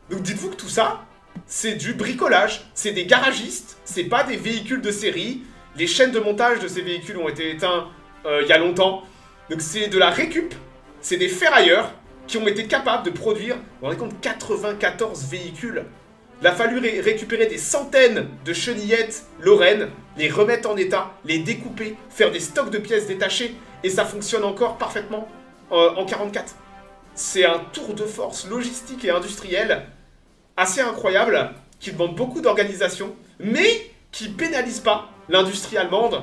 Donc dites-vous que tout ça, c'est du bricolage. C'est des garagistes, c'est pas des véhicules de série. Les chaînes de montage de ces véhicules ont été éteintes il y a longtemps. Donc c'est de la récup. C'est des ferrailleurs qui ont été capables de produire, vous vous rendez compte, 94 véhicules. Il a fallu récupérer des centaines de chenillettes Lorraine, les remettre en état, les découper, faire des stocks de pièces détachées, et ça fonctionne encore parfaitement en 44. C'est un tour de force logistique et industriel assez incroyable, qui demande beaucoup d'organisation, mais qui pénalise pas l'industrie allemande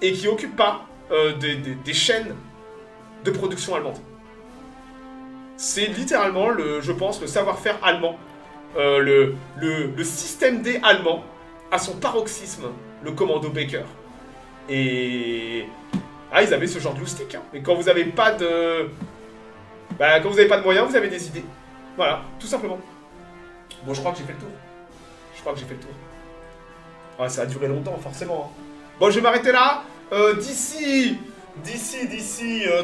et qui occupe pas des chaînes de production allemande. C'est littéralement, je pense, le savoir-faire allemand. Le système D allemand à son paroxysme, le commando Baker. Et... Ah, ils avaient ce genre de loustic. Hein. Mais quand vous n'avez pas de... Bah, quand vous n'avez pas de moyens, vous avez des idées. Voilà, tout simplement. Bon, je crois que j'ai fait le tour. Je crois que j'ai fait le tour. Ah, ça a duré longtemps, forcément. Hein. Bon, je vais m'arrêter là. D'ici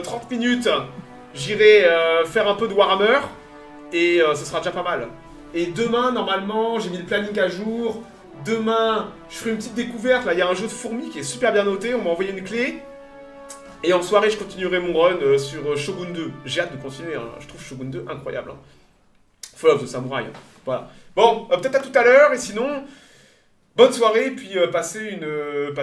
30 minutes, j'irai faire un peu de Warhammer. Et ce sera déjà pas mal. Et demain, normalement, j'ai mis le planning à jour. Demain, je ferai une petite découverte. Là, il y a un jeu de fourmis qui est super bien noté. On m'a envoyé une clé. Et en soirée, je continuerai mon run sur Shogun 2. J'ai hâte de continuer. Hein. Je trouve Shogun 2 incroyable. Hein. Fall of the Samurai. Hein. Voilà. Bon, peut-être à tout à l'heure. Et sinon, bonne soirée. Et puis, passez une...